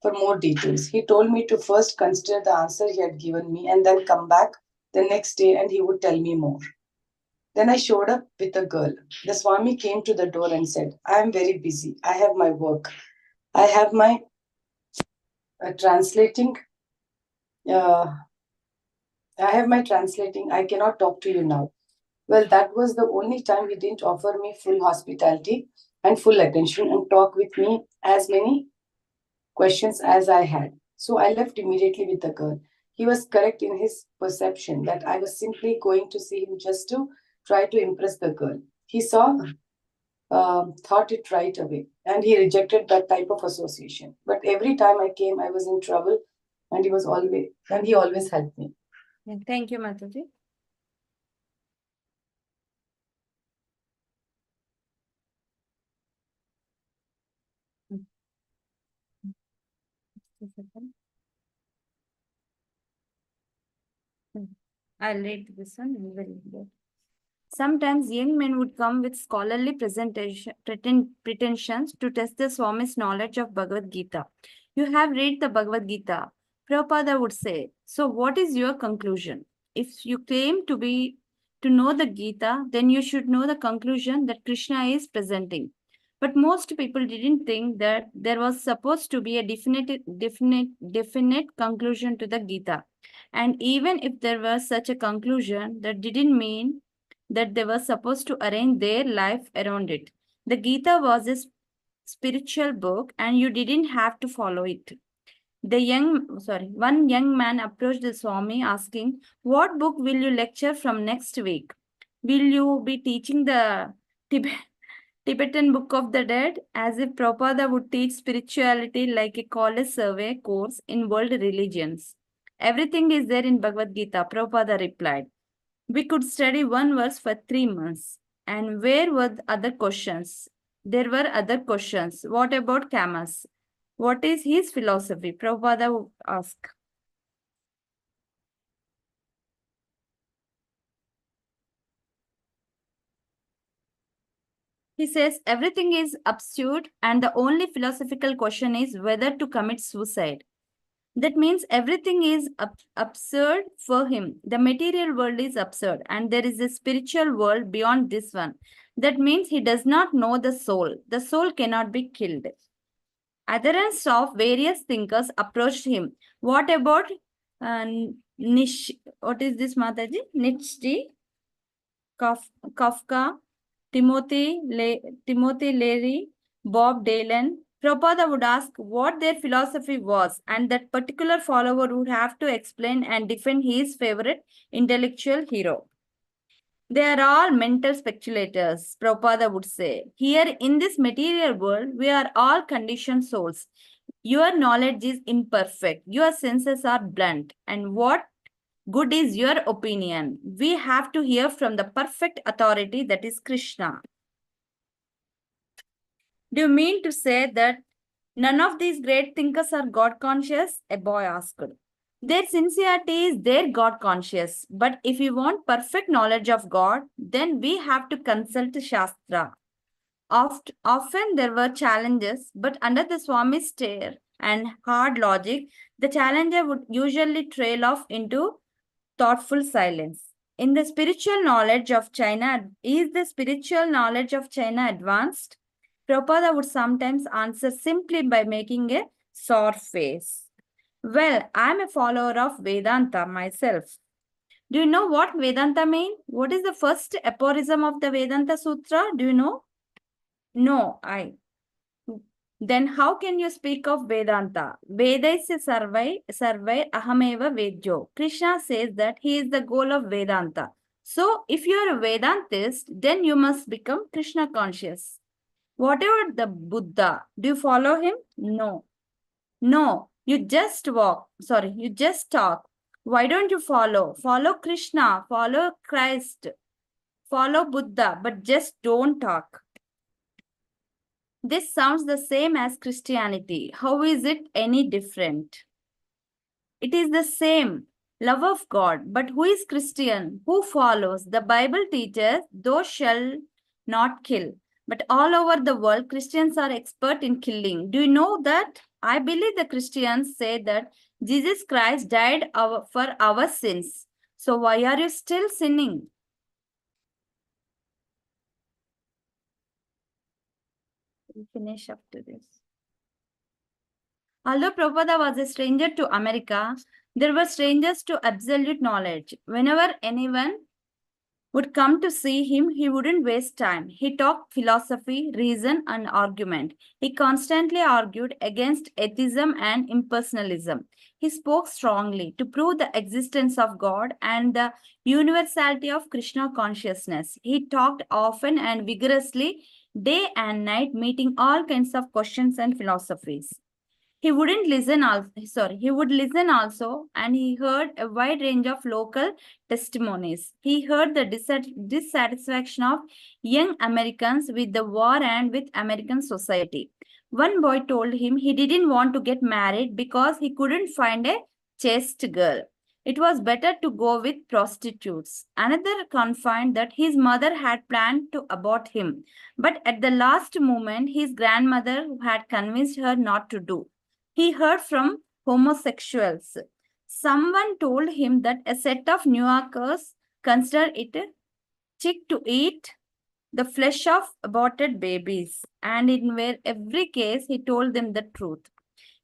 for more details. He told me to first consider the answer he had given me and then come back the next day and he would tell me more. Then I showed up with a girl. The Swami came to the door and said, I am very busy. I have my work. I have my translating. I have my translating. I cannot talk to you now. Well, that was the only time he didn't offer me full hospitality and full attention and talk with me as many questions as I had. So I left immediately with the girl. He was correct in his perception that I was simply going to see him just to try to impress the girl. He thought it right away, and he rejected that type of association. But every time I came, I was in trouble, and he always helped me. Thank you, Mataji. I'll read this one. Sometimes young men would come with scholarly pretensions to test the Swami's knowledge of Bhagavad Gita. You have read the Bhagavad Gita. Prabhupada would say, so what is your conclusion? If you claim to know the Gita, then you should know the conclusion that Krishna is presenting. But most people didn't think that there was supposed to be a definite conclusion to the Gita. And even if there was such a conclusion, that didn't mean that they were supposed to arrange their life around it. The Gita was a spiritual book and you didn't have to follow it. One young man approached the Swami asking, what book will you lecture from next week? Will you be teaching the Tibetan Book of the Dead? As if Prabhupada would teach spirituality like a college survey course in world religions. Everything is there in Bhagavad Gita, Prabhupada replied. We could study one verse for 3 months. And where were the other questions? There were other questions. What about Kamas? What is his philosophy? Prabhupada would ask. He says everything is absurd and the only philosophical question is whether to commit suicide. That means everything is absurd for him. The material world is absurd and there is a spiritual world beyond this one. That means he does not know the soul. The soul cannot be killed. Adherents of various thinkers approached him. What about what is this, Mataji? Nietzsche, Kafka, Timothy Leary, Bob Dylan. Prabhupada would ask what their philosophy was, and that particular follower would have to explain and defend his favorite intellectual hero. They are all mental speculators, Prabhupada would say. Here in this material world, we are all conditioned souls. Your knowledge is imperfect. Your senses are blunt. And what good is your opinion? We have to hear from the perfect authority, that is Krishna. Do you mean to say that none of these great thinkers are God conscious? A boy asked. Their sincerity is their God conscious. But if we want perfect knowledge of God, then we have to consult Shastra. Often there were challenges, but under the Swami's stare and hard logic, the challenger would usually trail off into thoughtful silence. In the spiritual knowledge of China, is the spiritual knowledge of China advanced? Prabhupada would sometimes answer simply by making a sour face. Well, I am a follower of Vedanta myself. Do you know what Vedanta means? What is the first aphorism of the Vedanta Sutra? Do you know? No, Then how can you speak of Vedanta? Vedaisya sarvai ahameva vedyo. Krishna says that he is the goal of Vedanta. So if you are a Vedantist, then you must become Krishna conscious. Whatever the Buddha, do you follow him? No. You just talk. Why don't you follow? Follow Krishna, follow Christ, follow Buddha, but just don't talk. This sounds the same as Christianity. How is it any different? It is the same. Love of God. But who is Christian? Who follows? The Bible teaches, thou shalt not kill. But all over the world, Christians are expert in killing. Do you know that? I believe the Christians say that Jesus Christ died for our sins. So why are you still sinning? We'll finish up to this. Although Prabhupada was a stranger to America, there were strangers to absolute knowledge. Whenever anyone would come to see him, he wouldn't waste time. He talked philosophy, reason, and argument. He constantly argued against atheism and impersonalism. He spoke strongly to prove the existence of God and the universality of Krishna consciousness. He talked often and vigorously, day and night, meeting all kinds of questions and philosophies. He would listen also, and he heard a wide range of local testimonies. He heard the dissatisfaction of young Americans with the war and with American society. One boy told him he didn't want to get married because he couldn't find a chaste girl. It was better to go with prostitutes. Another confided that his mother had planned to abort him, but at the last moment, his grandmother had convinced her not to do. He heard from homosexuals. Someone told him that a set of New Yorkers considered it chic to eat the flesh of aborted babies. And in every case, he told them the truth.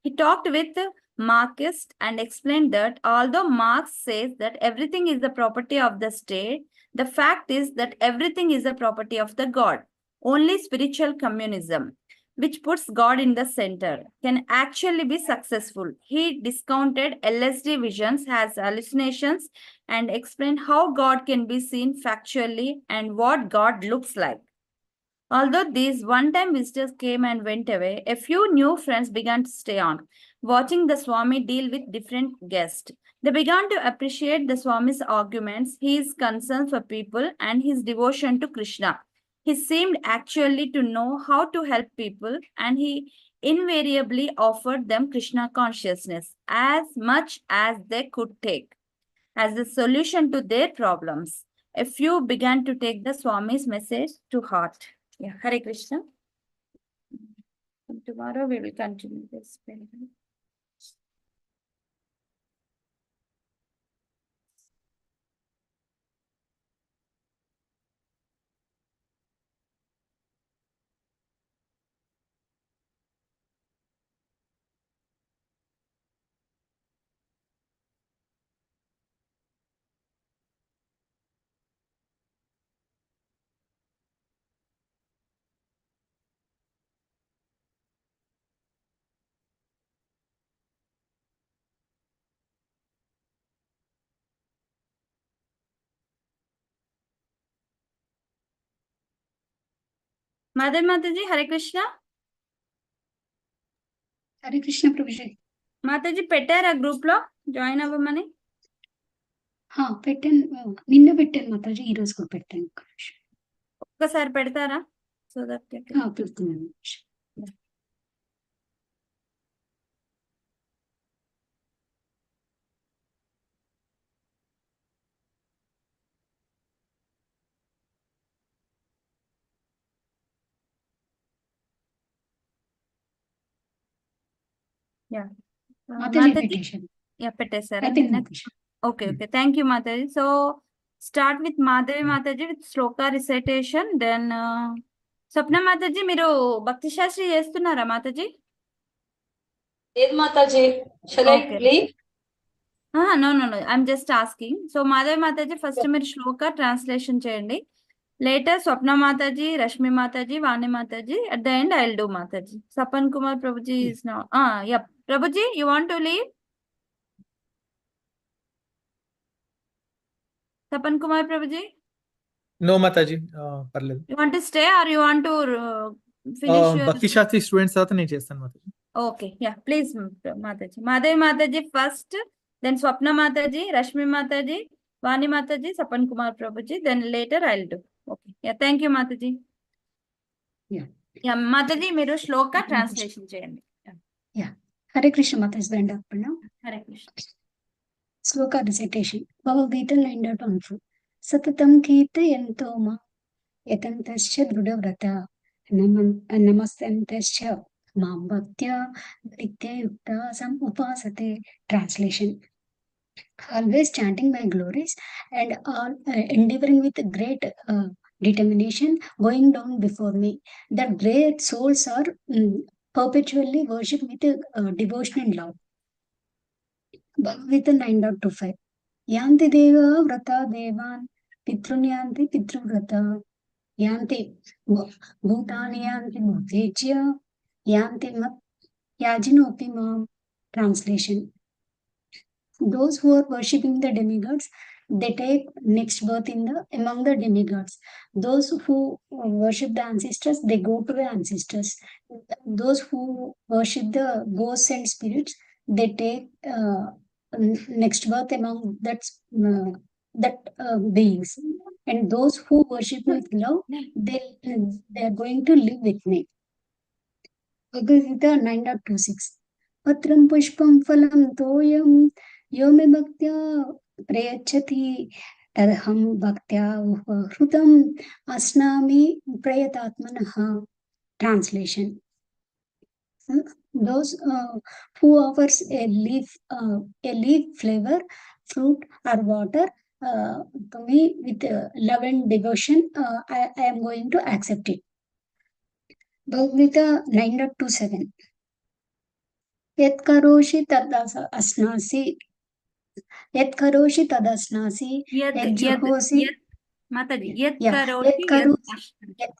He talked with Marxists and explained that although Marx says that everything is the property of the state, the fact is that everything is the property of the God. Only spiritual communism, which puts God in the center, can actually be successful. He discounted LSD visions as hallucinations and explained how God can be seen factually and what God looks like. Although these one-time visitors came and went away, a few new friends began to stay on, watching the Swami deal with different guests. They began to appreciate the Swami's arguments, his concern for people, and his devotion to Krishna. He seemed actually to know how to help people, and he invariably offered them Krishna consciousness as much as they could take as the solution to their problems. A few began to take the Swami's message to heart. Yeah, Hare Krishna. Tomorrow we will continue this. Madhavi Mataji, Hare Krishna. Hare Krishna Prabhuji. Mataji పెట్టారా group లో join అవ్వమని? పెట్టాను, నిన్న పెట్టాను మాతాజీ, ఈ రోజు కూడా పెట్టాను. ఒక్కసారి పెడతారా? సో దట్ పెడుతున్నాను. మాతాజీ పెట్టేశాను. పెట్టేశారా? అయిపోయింది Mataji. Okay. Thank you, Mataji. So, start with Madhavi Mataji with Shloka recitation. Then, Swapna Mataji, మీరు భక్తి శాస్త్రి చేస్తున్నారా మాతాజీ? లేదు Mataji. Shall I leave? No. I'm just asking. So, Madhavi Mataji, first మీరు శ్లోక ట్రాన్స్లేషన్ చేయండి. Later, Swapna Mataji, Rashmi Mataji, Vani Mataji. At the end, I'll do Mataji. Sapan Kumar Prabhuji is now. Yep. Prabhuji, you want to leave? Sapan Kumar Prabhuji? No, Mataji. Parలేదు. You want to stay or you want to finish your... Bhakti Shastri students తర్వాత నేను చేస్తాను Mataji. Okay, yeah, please Mataji. Madhavi Mataji first, then Swapna Mataji, Rashmi Mataji, Vani Mataji, Sapan Kumar Prabhuji, then later I'll do. Okay, yeah, thank you Mataji. Yeah, Mataji, మీరు శ్లోక translation చేయండి. హరే కృష్ణ మాతాజీ, దండార్పణ. హరే కృష్ణ. శ్లోక recitation. Bhagavad Gita 9.14. సతతం కీర్తయంతో మా యతంతశ్చ దృఢవ్రత నమస్తంతశ్చ మాం భక్త్యా నిత్యయుక్తా సముపాసతే. Translation. Always chanting my glories and all endeavoring with great determination, going down before me. That great souls are perpetually worshipped with devotion and love. Bhagavata 9.25. Yanti deva vrata devan pitrun yanti pitruvrata yanti bhutani yanti bhutejya yanti mat yajinopi mam. Translation. Those who are worshipping the demigods, they take next birth among the demigods. Those who worship the ancestors, they go to the ancestors. Those who worship the ghosts and spirits, they take next birth among that beings. And those who worship with love, they are going to live with me. Bhagavad 9.26. Patram pushpam phalam toyam yo me bhaktya prayachati tadham bhaktya hrutam asnami prayatatmanaha. Translation. Those who offers a leaf flavor, fruit or water to me with love and devotion, I am going to accept it. Bhagavata 9.27. Yat karoshi tad asnasi. Yat karoshi tad asnasi. Yat juhosi. Mataji, Yat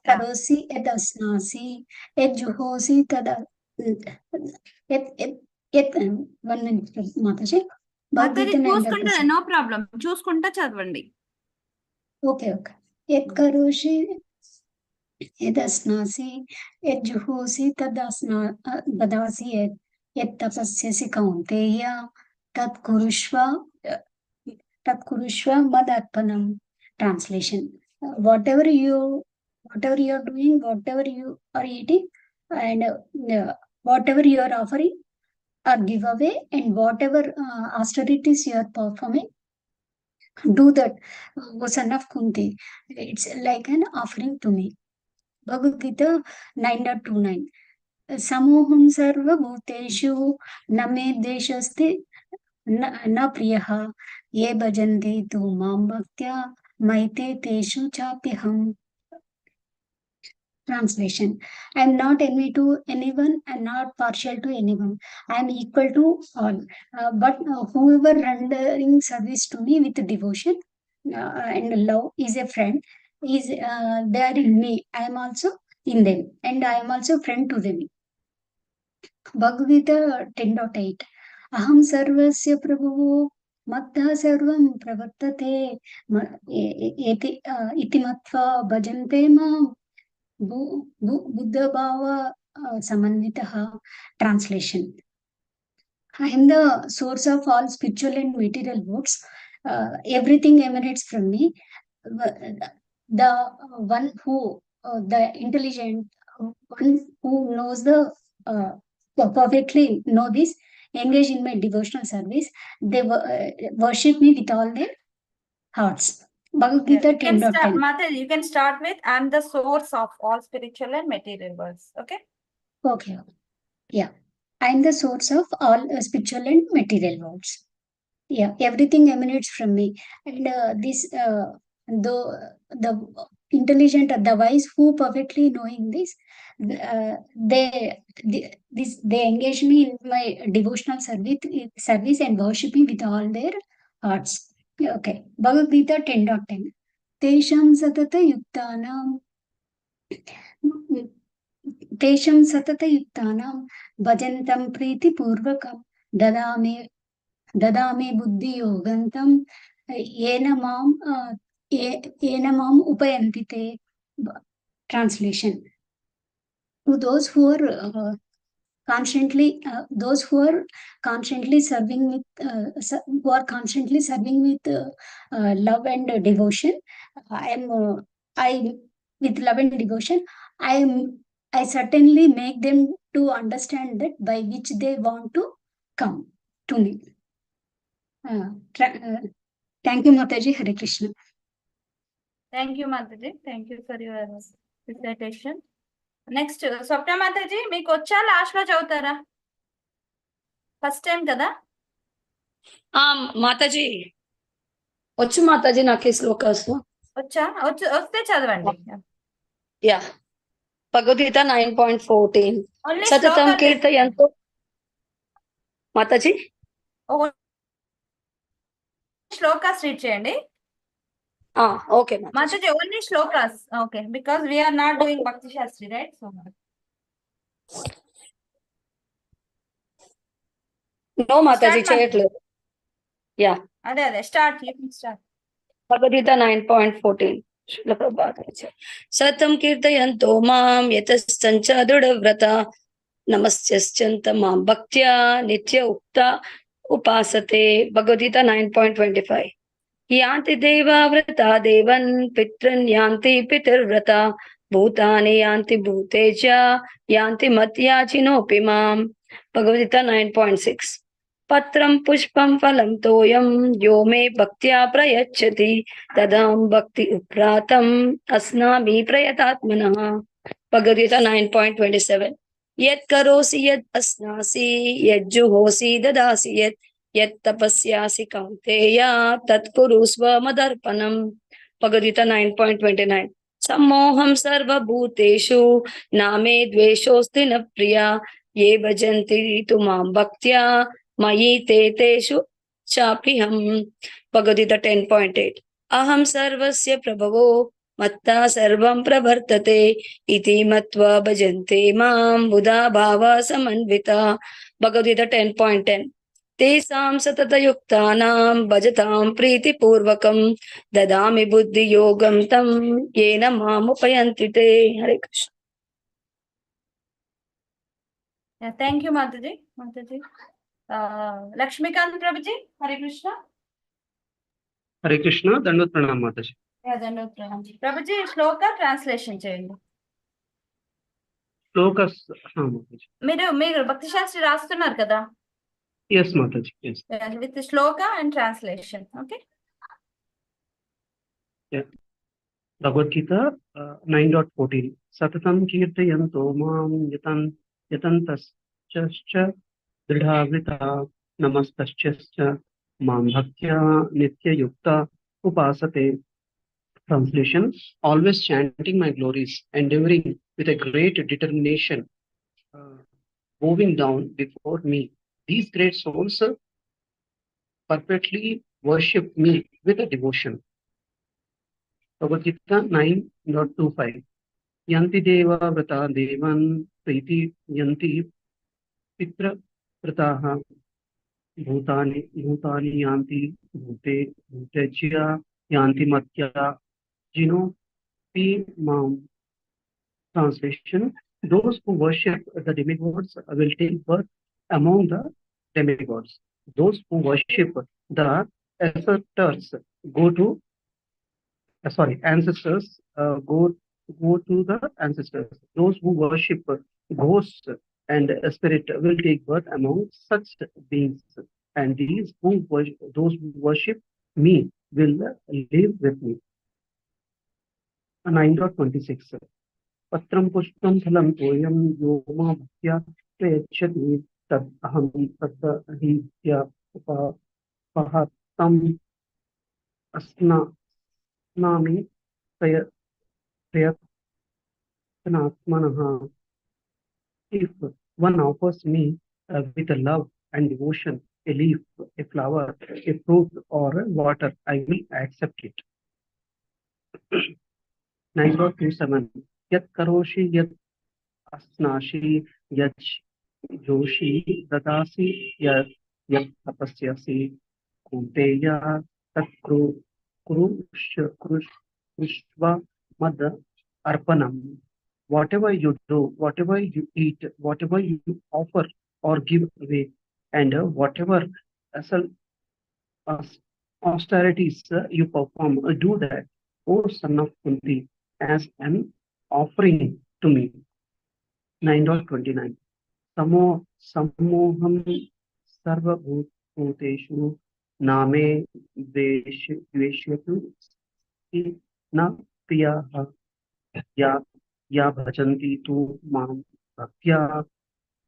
karosi yat asnasi. Yat juhosi tad one minute Mataji. Mataji చూసుకుంటా, no problem. చూసుకుంటా చదవండి. Okay. Yat karoshi yat asnasi. Yat juhosi tad dadasi. Yat tapasyasi kaunteya tat kurushva madarpanam. Translation. Whatever you are doing, whatever you are eating, and whatever you are offering or give away, and whatever austerities you are performing, do that. O son of Kunti, it's like an offering to me. Bhagavad Gita 9.29. Samoham sarva bhuteshu name deshasti na priyaha ye bhajanti tu mam bhaktya maite teshu chapyaham. Translation. I am not enemy to anyone and not partial to anyone. I am equal to all. But whoever rendering service to me with devotion and love is a friend. They are in me. I am also in them, and I am also friend to them. Bhagavad Gita 10.8. Aham sarvasya prabhu mattha sarvam pravartate iti matva bhajante mam Buddhabhava Samanvitaha translation. I am the source of all spiritual and material words. Everything emanates from me. The one who, the intelligent one who knows the perfectly know this, engage in my devotional service. They worship me with all their hearts. Bhagavad Gita 10.10. Mother, you can start with I am the source of all spiritual and material worlds. Okay. Okay. Yeah. I am the source of all spiritual and material worlds. Yeah, everything emanates from me. And the intelligent, the wise who perfectly knowing this, they engage me in my devotional service and worship me with all their hearts. Okay. Bhagavad Gita 10.10. Tesham satata yuktanam Tesham satata yuktanam bhajantam priti purvakam dadame buddhi yogantam yena mam upayantite. Translation. To those who are constantly serving with love and devotion, I with love and devotion, I certainly make them to understand that by which they want to come to me. Thank you, Mataji. Hare Krishna. Thank you, Mataji. Thank you for your recitation. Next, Swapna Mataji, మీకు వచ్చా last లో చదువుతారా? First time కదా? మాతాజీ వచ్చు మాతాజీ నాకు ఈ శ్లోకాస్ వస్తే చదవండి. యా భగవద్గీత 9.14 సతతం కీర్తయంతో మాతాజీ శ్లోకాస్ రీడ్ చేయండి. Okay Mataji only shlokas. Okay, because we are not doing Bhakti Shastri, right? So no Mataji చేయట్లేదు. యా అదే start. You can start. Bhagavad Gita 9.14 సతం కీర్తయంతో మాం యతశ్చ దృఢవ్రత నమస్యంత మాం భక్త్యా నిత్య ఉక్త ఉపాసతే. భగవద్గీత 9.25 యాంతి దేవావ్రత దేవన్ పితృన్ యాంతి పితృవ్రత భూతాని యాంతి భూతేజ యాంతి మత్యాచినోపి మాం. భగవద్గీత 9.6 పత్రం పుష్పం ఫలం తోయం యో మే భక్త్యా ప్రయచ్చతి తదాం భక్తి ఉప్రాతం అస్నామి ప్రయతాత్మనః. భగవద్గీత 9.27 యత్ కరోసి యత్ అస్నాసి యజ్జుహోసి దదాసి యత్ తపస్యాసి కౌంతేయ తత్ కురు స్వమదర్పణం. భగవద్గీత 9.29 సమ్మోహం సర్వభూతేషు నామే ద్వేషోస్తి న ప్రియా ఏ భజంతి తు మాం భక్త్యా మయి తేషు చాప్యహం. భగవద్గీత 10.8 అహం సర్వస్య ప్రభవో మత్తా సర్వం ప్రవర్తతే ఇతి మత్వా భజంతే మాం బుధా భావ సమన్విత. భగవద్గీత 10.10 తేషాం సతతయుక్తానాం భజతాం ప్రీతిపూర్వకం దదామి బుద్ధి యోగం తం ఏన మాముపయంతి తే. Hare Krishna. Thank you Mataji. Lakshmikant Prabhuji, Hare Krishna. Hare Krishna. దండోత్ Pranam Mataji. దండోత్ Pranam Prabhuji. Shloka translation చేయండి. శ్లోకస్ మీరు భక్తి శాస్త్రి రాస్తున్నారు కదా? Yes Mataji. Yes with shloka and translation. Okay. Bhagavad Gita 9.14 సతతం కీర్తయంతో మాం యతంతశ్చ దృఢావృత నమస్తశ్చ మాం భక్త్యా నిత్యయుక్త ఉపాసతే. Translation: always chanting my glories, endeavoring with a great determination, bowing down before me. These great souls perfectly worship me with a devotion. Bhagavad Gita 9.25 Yanti deva vrata devan priti yanti pitra vrataha bhutani yanti bhutejya yanti matya jino pi mam. Translation: those who worship the demigods will take birth among the demigods. Those who worship the ancestors go to ancestors go to the ancestors. Those who worship ghosts and spirit will take birth among such beings. And those who worship me will live with me. 9.26. Patram pushpam phalam toyam yoma bhaktya prayachati tad aham tadahitya upahatam asnami prayatnatmanaha. If one offers me with a love and devotion, a leaf, a flower, a fruit, or water, I will accept it. 9.27. Yat karoshi yat asnashi yat joshi dadasi yat tapasyasi kunteya tat krushva mad arpanam. Whatever you do, whatever you eat, whatever you offer or give away, and whatever austerities you perform, do that, O son of Kunti, as an offering to me. 9.29. Samoham sarvabhuteshu name dveshyatu na priyaha ya bhajanti tu mam bhaktya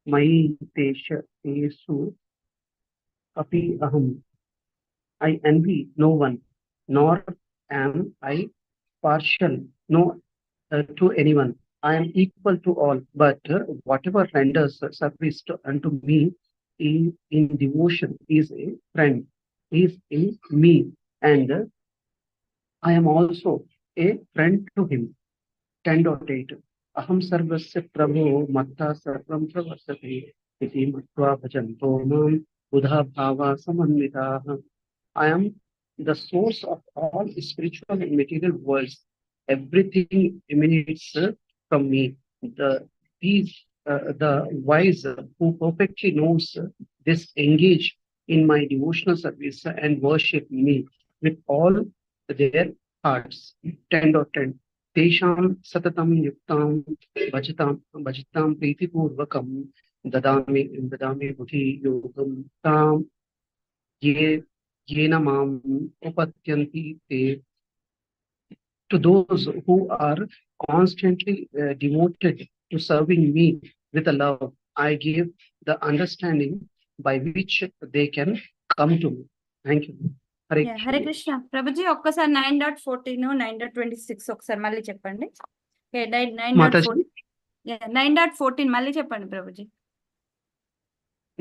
mai tesu api aham. I envy no one, nor am I partial to anyone. I am equal to all, but whatever renders service unto me in devotion is a friend, is in me, and I am also a friend to him. 10.8. Aham sarvasya prabho matta sarvam pravasate iti matva bhajanto mam buddha bhava samanvitaha. I am the source of all spiritual and material worlds. Everything emanates from me. The wise who perfectly knows this engage in my devotional service and worship me with all their hearts. 10.10. Tesham satatam yuktam bhajatam priti purvakam dadami buddhi yogam tam yena mam upatyanti te. To those who are constantly devoted to serving me with a love, I give the understanding by which they can come to me. Thank you. Hare Krishna. Prabhuji, ఒక్కసారి 9.14 9.26 ఒకసారి మళ్ళీ చెప్పండి. 9.14 9.14 మళ్ళీ చెప్పండి Prabhuji.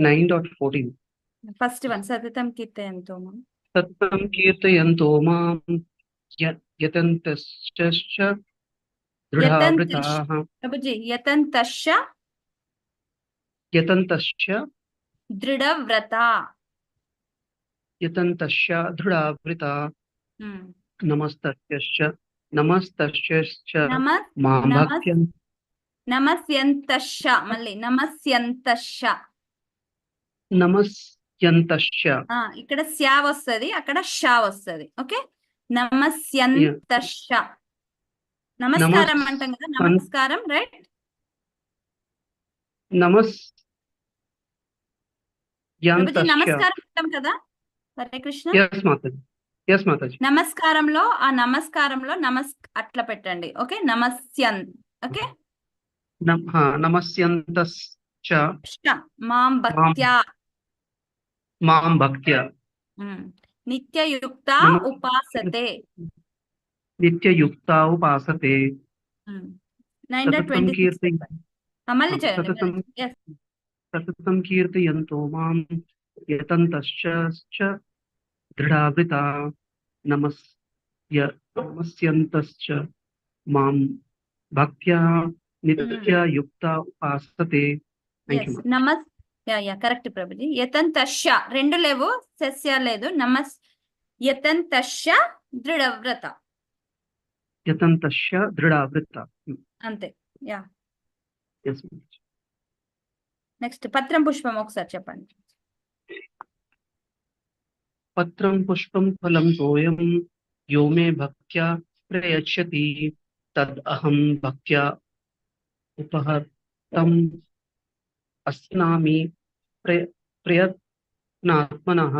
9.14. First one సతతం కీర్తయంతో మాం. సతతం కీర్తయంతో మాం యతంతశ్చ దృఢావృతాః. ప్రభుజీ యతంతశ్చ దృఢవ్రతా. యతంతశ్చ దృఢావృతా. నమస్తస్య మాం భక్త్యం. నమస్యంతశ్చ మళ్ళీ నమస్యంతశ్చ. నమస్యంతశ్చ. ఇక్కడ శ్యా వస్తుంది, అక్కడ షా వస్తుంది. ఓకే, నమస్యంతశ్చ. నమస్కారం అంటాం కదా, నమస్కారం, రైట్? నమస్కారం అంటాం కదా. హరే కృష్ణ. నమస్కారంలో అట్లా పెట్టండి. ఓకే, నమస్యన్. ఓకే, నమస్యంతశ్చ మాం భక్త్యా. నిత్యయుక్త ఉపాసతే. 9.26 మళ్ళీ చేయండి. సతతం కీర్తయంతో మాం యతంతశ్చ దృఢావృతా. నమస్యంతశ్చ మాం భక్త్యా నిత్యయుక్త ఉపాసతే. కరెక్ట్ ప్రభుజీ. యతంతశ్చ రెండు లేవు, సస్య లేదు. యతంతశ్చ దృఢవ్రత. యతంతశ్చ దృఢావృత. అంతే. Yeah Yes, Mataji. నెక్స్ట్ పత్రం పుష్పం ఒకసారి చెప్పండి. Patram pushpam phalam toyam yo me bhaktya prayachyati tad aham bhaktya upahartam asnami prayatnatmanah.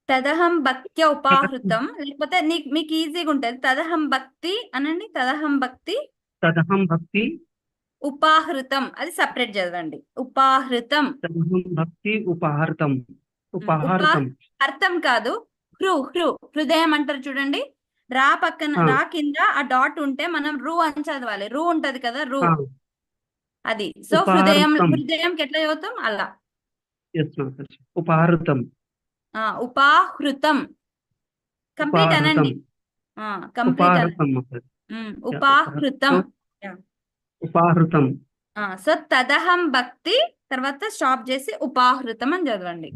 తదహం భక్త్య ఉపాహృతం, లేకపోతే మీకు ఈజీగా ఉంటుంది తదహం భక్తి అనండి. తదహం భక్తి Tadaham bhakti ఉపాహృతం, అది సపరేట్ చదవండి. ఉపాహృతం. tadaham bhakti upahartam. అర్థం కాదు, హృదయం అంటారు చూడండి. రా పక్కన రా కింద ఆ డాట్ ఉంటే మనం రు అని చదవాలి. రు ఉంటది కదా, రు అది. సో హృదయంకి ఎట్లా చదువుతాం అలా. ఉపాహృతం. ఉపాహృతం కంప్లీట్ అనండి. కంప్లీట్ ఉపాహృతం. ఉపాహృతం. సో తదహం భక్తి తర్వాత స్టాప్ చేసి ఉపాహృతం అని చదవండి.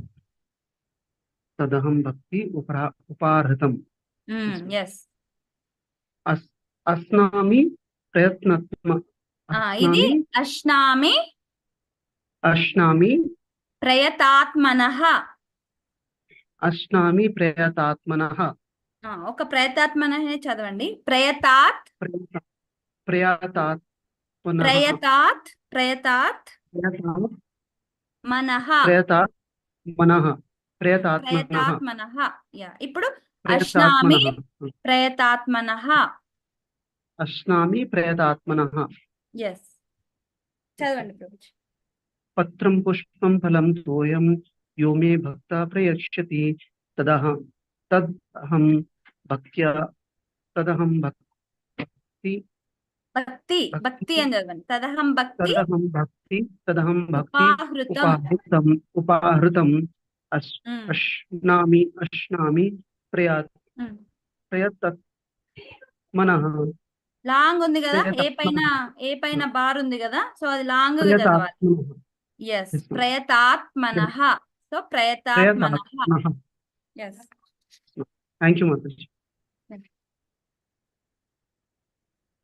తదహం భక్తి ఉపాహృతం. ఎస్. అస్నామి ఇది అశ్నామి ప్రయతాత్మనః. అశ్నామి ప్రయతాత్మనః. ఒక ప్రయతాత్మనః చదవండి. ప్రయతాత్మనః. ఇప్పుడు అశ్నామి ప్రయతాత్మనః. అశ్నామి ప్రయతాత్మనః. ఎస్, చదవండి ప్రభుజీ. పత్రం పుష్పం ఫలం తోయం యో మే భక్త ప్రయచ్యతి తదహం భక్త్యా భక్తి అని చదవండి. తదహం భక్తి ఉపాహృతం. అశ్నామి ప్రయత్నః. లాంగ్ ఉంది కదా, ఏ పైన బార్ ఉంది కదా, సో అది లాంగ్ గా చదవాలి. ఎస్, ప్రయతాత్మనః. సో ప్రయతాత్మనః. ఎస్. థాంక్యూ మాతాజీ.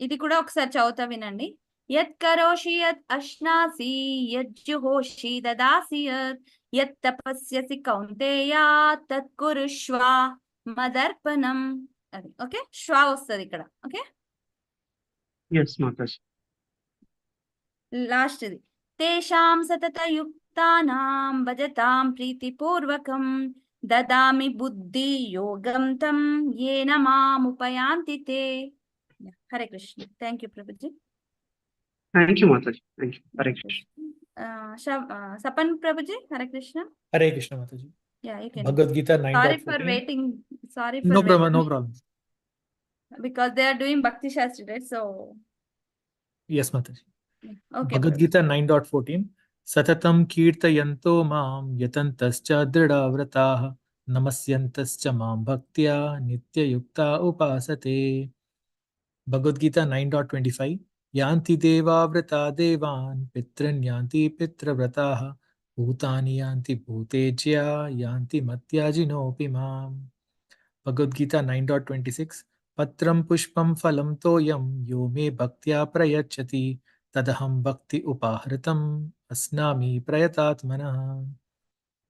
ఇది కూడా ఒకసారి చదువుతా వినండి. యత్ కరోషి యత్ అశ్నాసి యత్ జుహోషి దదాసి యత్ తపస్యసి కౌంతేయ తత్ కురుష్వ మదర్పణం. అది ఓకే, శ్వా వస్తుంది ఇక్కడ. Okay, yes Mataji. లాస్ట్ ఇది. తేషాం సతత యుక్తానాం భజతాం ప్రీతిపూర్వకం దదామి బుద్ధి యోగం తంయేన మాముపయాంతి తే. Hare Krishna. Thank you Prabhuji. Thank you Mataji. Thank you. Hare Krishna. Sapan Prabhuji. Hare Krishna. Hare Krishna Mataji. Yeah, you can. Bhagavad Gita 9.14. Sorry for waiting. No problem. Because they are doing Bhakti Shastri, right? So. Yes, Mataji. Okay. Bhagavad Gita 9.14. Satatam kirtayanto maam yatantascha dridhavrataah namasyantascha maam bhaktya nityayukta upasate. Bhagavad Gita 9.25. Yanti devavrata devan pitran yanti pitravrataah bhutani yanti bhutejya yanti matyajinopi maam. Bhagavad Gita 9.26. Patram pushpam phalam toyam yo me bhaktya prayachati tadaham bhakti upahritam asnami prayatatmanah.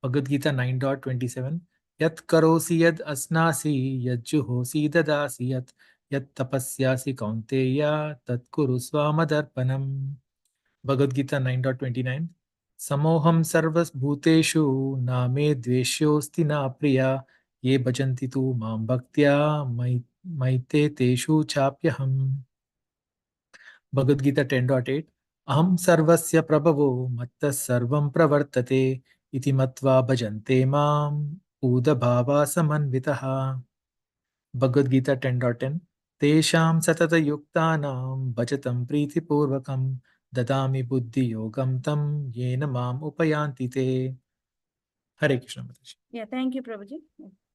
Bhagavad Gita 9.27. Yat karosi yad asnasi yad juhosi dadasi yat tapasyasi kaunteya tat kuru swamadarpanam. Bhagavad Gita 9.29. Samoham sarvas bhuteshu name dveshyosti na priya ye bhajanti tu mam bhaktya maite teshu chapyaham. Bhagavad Gita 10.8. Aham sarvasya prabhavo mattas sarvam pravartate iti matva bhajante mam udabhava samanvitaha. Bhagavad Gita 10.10. Tesham satata yuktanam bhajatam priti purvakam dadami buddhi yogam tam yena mam upayanti te. Hare Krishna Mataji. Yeah, thank you Prabhuji.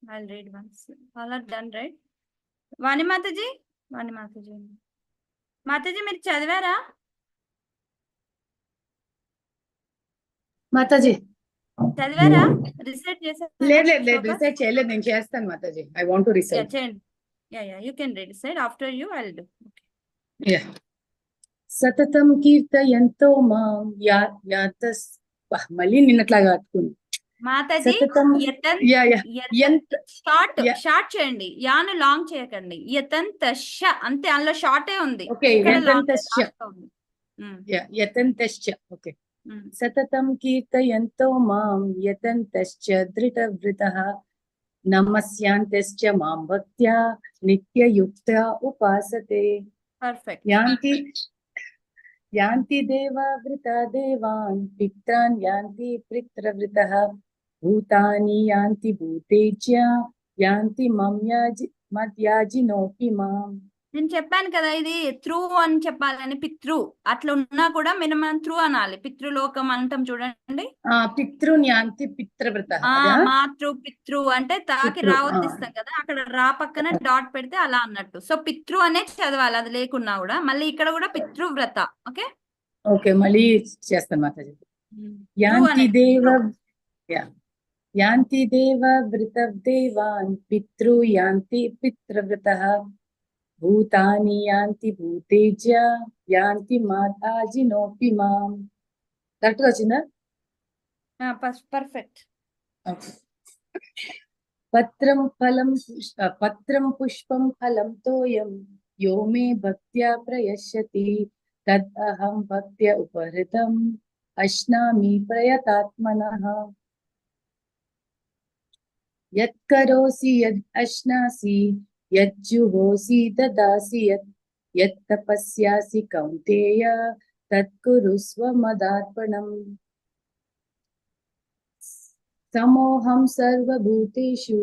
I'll read once. All are done, right? Vani Mataji. Mataji మీరు చదివారా? మాతాజీ చదివారా? Recite చేశారా? లేదు recite చేయలేదు. నేను చేస్తాను Mataji. I want to recite. Yeah, you can read. After you I'll do. Okay. Yeah. సతతం కీర్తయంతో మాం మళ్ళీ నిన్నట్లాగా అతుకుంది. మాతాజీ సతతం షార్ట్ చేయండి, యాను లాంగ్ చేయకండి. యతంత అంతే, అందులో షార్టే ఉంది. ఓకే, యతంతశ్చ. ఓకే, సతతం కీర్తయంతో మాం యతంతశ్చ ధృతవ్రతః నమస్యాంతశ్చ మాం భక్త్యా నిత్యయుక్తా ఉపాసతే. పర్ఫెక్ట్. యాంతి దేవావృతా దేవాన్ పిత్రాన్ యాంతి పితృవృతః భూతాని యాంతి భూతేజ్య యాంతి మద్యాజినోపి మాం. నేను చెప్పాను కదా, ఇది త్రూ అని చెప్పాలని. పితృ అట్లా ఉన్నా కూడా మనం త్రూ అనాలి. పితృలోకం అంటాం చూడండి. పితృన్ యాంతి పితృవ్రతః. మాతృ పితృ అంటే తాకి రావద్దిస్తాం కదా, అక్కడ రా పక్కన డాట్ పెడితే అలా అన్నట్టు. సో పితృ అనే చదవాలి, అది లేకున్నా కూడా. మళ్ళీ ఇక్కడ కూడా పితృవ్రత. ఓకే ఓకే, మళ్ళీ చేస్తాను మాతాజీ. యాంతి దేవ వృతదేవాన్ పితృ యాంతి పితృవ్రతః భూతాని యాంతి భూతేజ్య యాంతి మాతాజినోపి మాం. కరెక్ట్ గా వచ్చిందా? పర్ఫెక్ట్. పత్రం పుష్పం ఫలం తోయం యో మే భక్త్యా ప్రయశ్యతి తద్ అహం భక్త్యా ఉపహృతం అశ్నామి ప్రయతాత్మనః. యత్ కరోసి యద్ అశ్నాసి యజ్జుహోసి దదాసి యత్ తపస్యాసి కౌంతేయ తత్ కురుస్వ మదార్పణం. సమోహం సర్వభూతేషు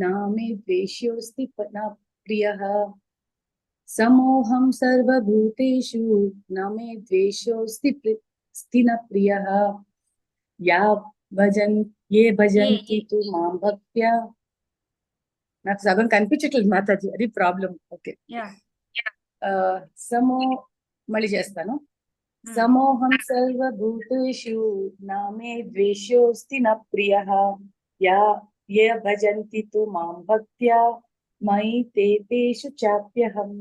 నామే ద్వేష్యోస్తి న ప్రియః. సమోహం సర్వభూతేషు నామే ద్వేష్యోస్తి న ప్రియః. ఏ భజంతి తు మాం భక్త్యా. నాకు సగం కనిపించట్లేదు మాతాజీ, అది ప్రాబ్లం. ఓకే, మళ్ళీ చేస్తాను. సమోహం సర్వభూతేషు నామే ద్వేష్యోస్తి న ప్రియః. ఏ భజంతి తు మాం భక్త్యా మయి తేషు చాప్యహం.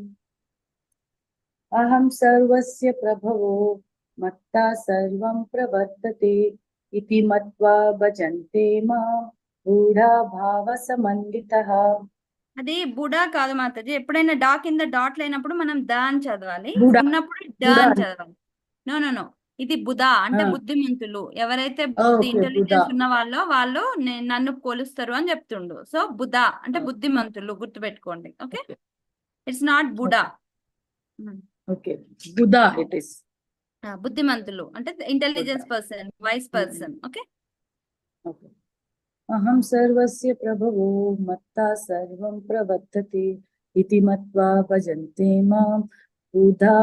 అహం సర్వస్య ప్రభవో మత్తా సర్వం ప్రవర్తతే ఇతి మత్వా భజంతే మాం బూఢా భావ సమన్వితః. అది బుడా కాదు మాతాజీ. ఎప్పుడైనా డా కింద డాట్ లేనప్పుడు మనం ద అని చదవాలి, ఉన్నప్పుడు డ అని చదవాలి. నో, ఇది బుధ అంటే బుద్ధిమంతులు. ఎవరైతే ఇంటెలిజెన్స్ ఉన్న వాళ్ళు నన్ను పోలుస్తారు అని చెప్తుండు. సో బుధ అంటే బుద్ధిమంతులు, గుర్తుపెట్టుకోండి. ఓకే, ఇట్స్ నాట్ బుడా. ఓకే, బుధా ఇట్ ఇస్. బుద్ధిమంతులు అంటే intelligence person, wise person. Okay, అహం సర్వస్య ప్రభవో మత్తా సర్వం ప్రవర్తతే ఇతి మత్వా భజంతే మాం బుధా.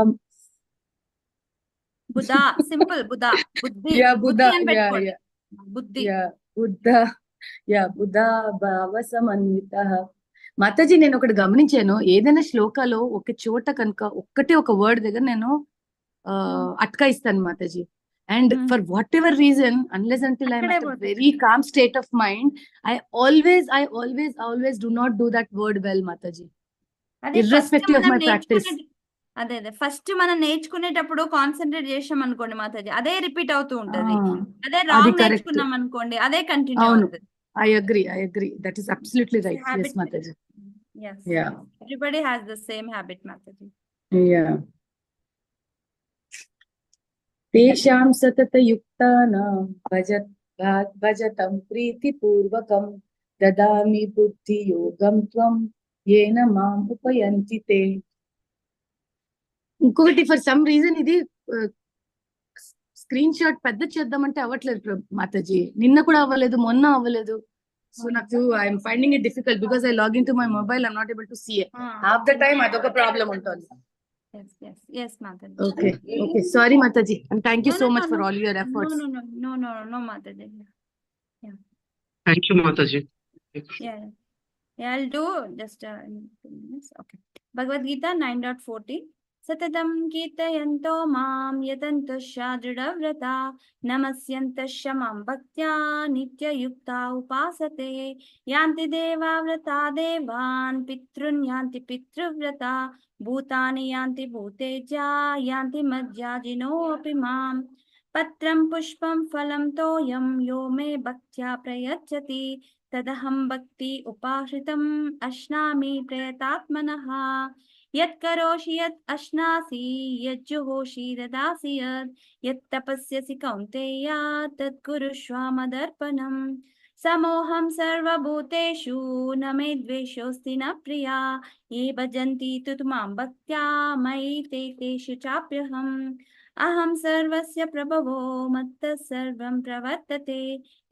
సింపుల్ బుధా, బుద్ధి అని పెట్టుకోండి. బుద్ధా భావ సమన్వితః. మాతాజీ, నేను ఒకటి గమనించాను. ఏదైనా శ్లోకాలో ఒక చోట కనుక ఒక వర్డ్ దగ్గర నేను అట్కాయిస్తాను Mataji. And for whatever reason, unless until I'm at a very calm state of mind, I always do not do that word well, Mataji. Irrespective of my practice. అదే ఫస్ట్ మనం నేర్చుకునేటప్పుడు కాన్సన్ట్రేట్ చేసాం అనుకోండి మాతాజీ, అదే రిపీట్ అవుతూ ఉంటది. అదే రాంగ్ నేర్చుకున్నాం అనుకోండి, అదే కంటిన్యూ అవుతుంది. I agree. That is absolutely right. Yes, Mataji. Yes. Yeah. Everybody has the same habit, Mataji. Yeah. తేషాం సతతయుక్తానాం భజతం ప్రీతిపూర్వకం దదామి బుద్ధియోగం త్వం ఏన మాం ఉపయంతి తే. ఇంకొకటి, ఫర్ సమ్ రీజన్ ఇది స్క్రీన్ షాట్ పెద్ద చేద్దామంటే అవ్వట్లేదు మాతాజీ. నిన్న కూడా అవ్వలేదు, మొన్న అవ్వలేదు. సో నాకు I'm finding it difficult because I log in to my mobile. I'm not able to see it. Half the time అదొక ప్రాబ్లం ఉంటుంది. Yes, Mataji. Okay. Sorry, Mataji. And thank you so much for all your efforts. No, Mataji. Yeah. Thank you, Mataji. Yeah, I'll do just in 2 minutes. Okay. Bhagavad Gita 9.40. सततं कीर्तयन्तो मां यतन्तश्च दृढव्रता नमस्यन्तश्च मां भक्त्या नित्ययुक्ता उपासते यान्ति देवाव्रता देवान् पितॄन् यान्ति पितृव्रता भूतानि यान्ति भूतेजा यान्ति मज्जाजिनोऽपि माम् पत्रं पुष्पं फलं तोयं यो मे भक्त्या प्रयच्छति तदहं भक्ति उपाश्रितम् अश्नामि प्रयतात्मनः यत् करोषि यत् अश्नासि यज्जुहोषि ददासि यत् तपस्यसि कौन्तेय तत् कुरुष्व मदर्पणम् समोहं सर्वभूतेषु न मे द्वेषोऽस्ति न प्रिया ये भजन्ति तु मां भक्त्या मयि ते तेषु चाप्यहम् अहं सर्वस्य प्रभवो मत्तः सर्वं प्रवर्तते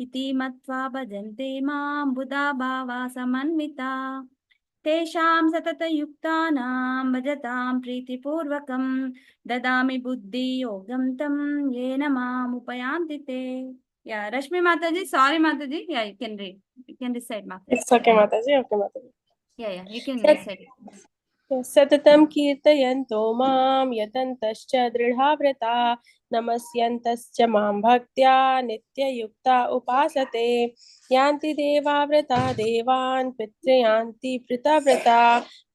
इति मत्वा भजन्ते मां बुधा भावा समन्विता तेषां सततयुक्तानां भजतां प्रीतिपूर्वकं ददामि बुद्धियोगं तं येन माम् उपयान्ति ते Yeah, Rashmi Mataji, sorry Mataji. Yeah, you can read. You can recite Mataji. It's okay, Mataji. Okay, Mataji. Yeah, you can Sat- recite. सततं कीर्तयन्तो मां यतन्तश्च दृढाव्रता नमस्यन्तश्च मां भक्त्या नित्ययुक्ता उपासते यान्ति देवाव्रता देवान् पितृयान्ति पृतव्रता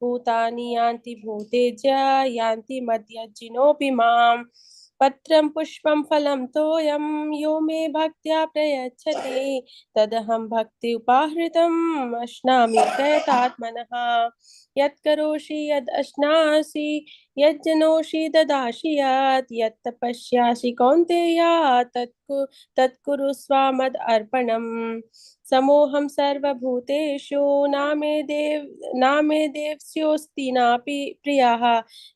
भूतानि यान्ति भूतेज यान्ति मद्यज्जिनोऽपि माम् पत्रं पुष्पं फलं तोयं यो मे भक्त्या प्रयच्छति तदहं भक्ति उपाहृतम् अश्नामि प्रयतात्मनः यत् करोषि यद् अश्नासि यज्जनोषि ददासि यत् तपस्यासि कौन्तेय तत्कुरुस्व मद अर्पणम् समोहं सर्वभूतेषु नामे देवस्योऽस्ति नापि प्रियः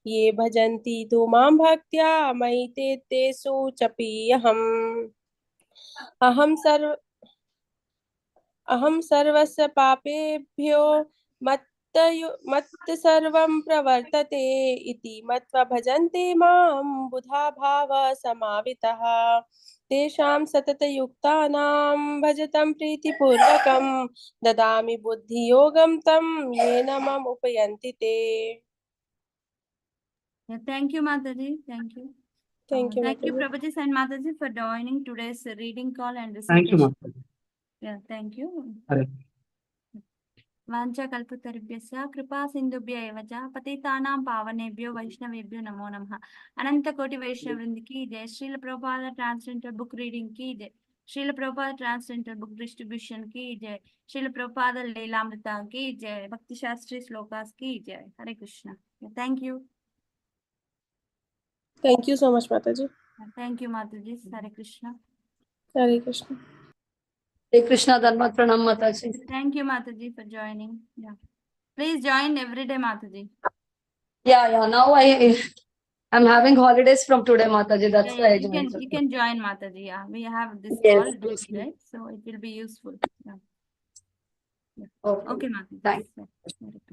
ये भजन्ति तु मां भक्त्या मयि ते तेषु चपीयहम् अहं सर्वस्य पापेभ्यो मत् सर्वं प्रवर्तते इति मत्वा भजन्ते मां बुधा भाव समावितः तेषां सततयुक्तानां भजतं प्रीतिपूर्वकं ददामि बुद्धियोगं तं येन माम् उपयन्ति ते Yeah, thank you, Mataji. Thank you. Thank you, Thank you, Mataji. Prabhuji and Mataji, for joining today's reading call and Thank you, recitation. Mataji. Yeah, thank you. Hare. वाञ्छाकल्पतरुभ्यश्च कृपा सिन्धुभ्य एव च पतितानां पावनेभ्यो वैष्णवेभ्यो नमो नमः अनंत कोटि वैष्णव वृंद की जय श्रील प्रभुपाद ट्रांसलेंटर बुक रीडिंग की जय श्रील प्रभुपाद ट्रांसलेंटर बुक डिस्ट्रीब्यूशन की जय श्रील प्रभुपाद लीलामृता की जय भक्ति शास्त्री श्लोकास की जय Hare Krishna thank you Thank you so much, Mataji. Thank you Mataji Hare Krishna Hare Krishna. Hare Krishna Dharma Pranam Mataji. Thank you Mataji for joining या please join everyday Mataji Yeah. Now I'm having holidays from today, Mataji. That's why I you joined. can join Mataji. Yeah, we have this Yes, call yes, daily, right? So it will be useful. Yeah. Okay. Okay, Mataji. Thanks. Yeah.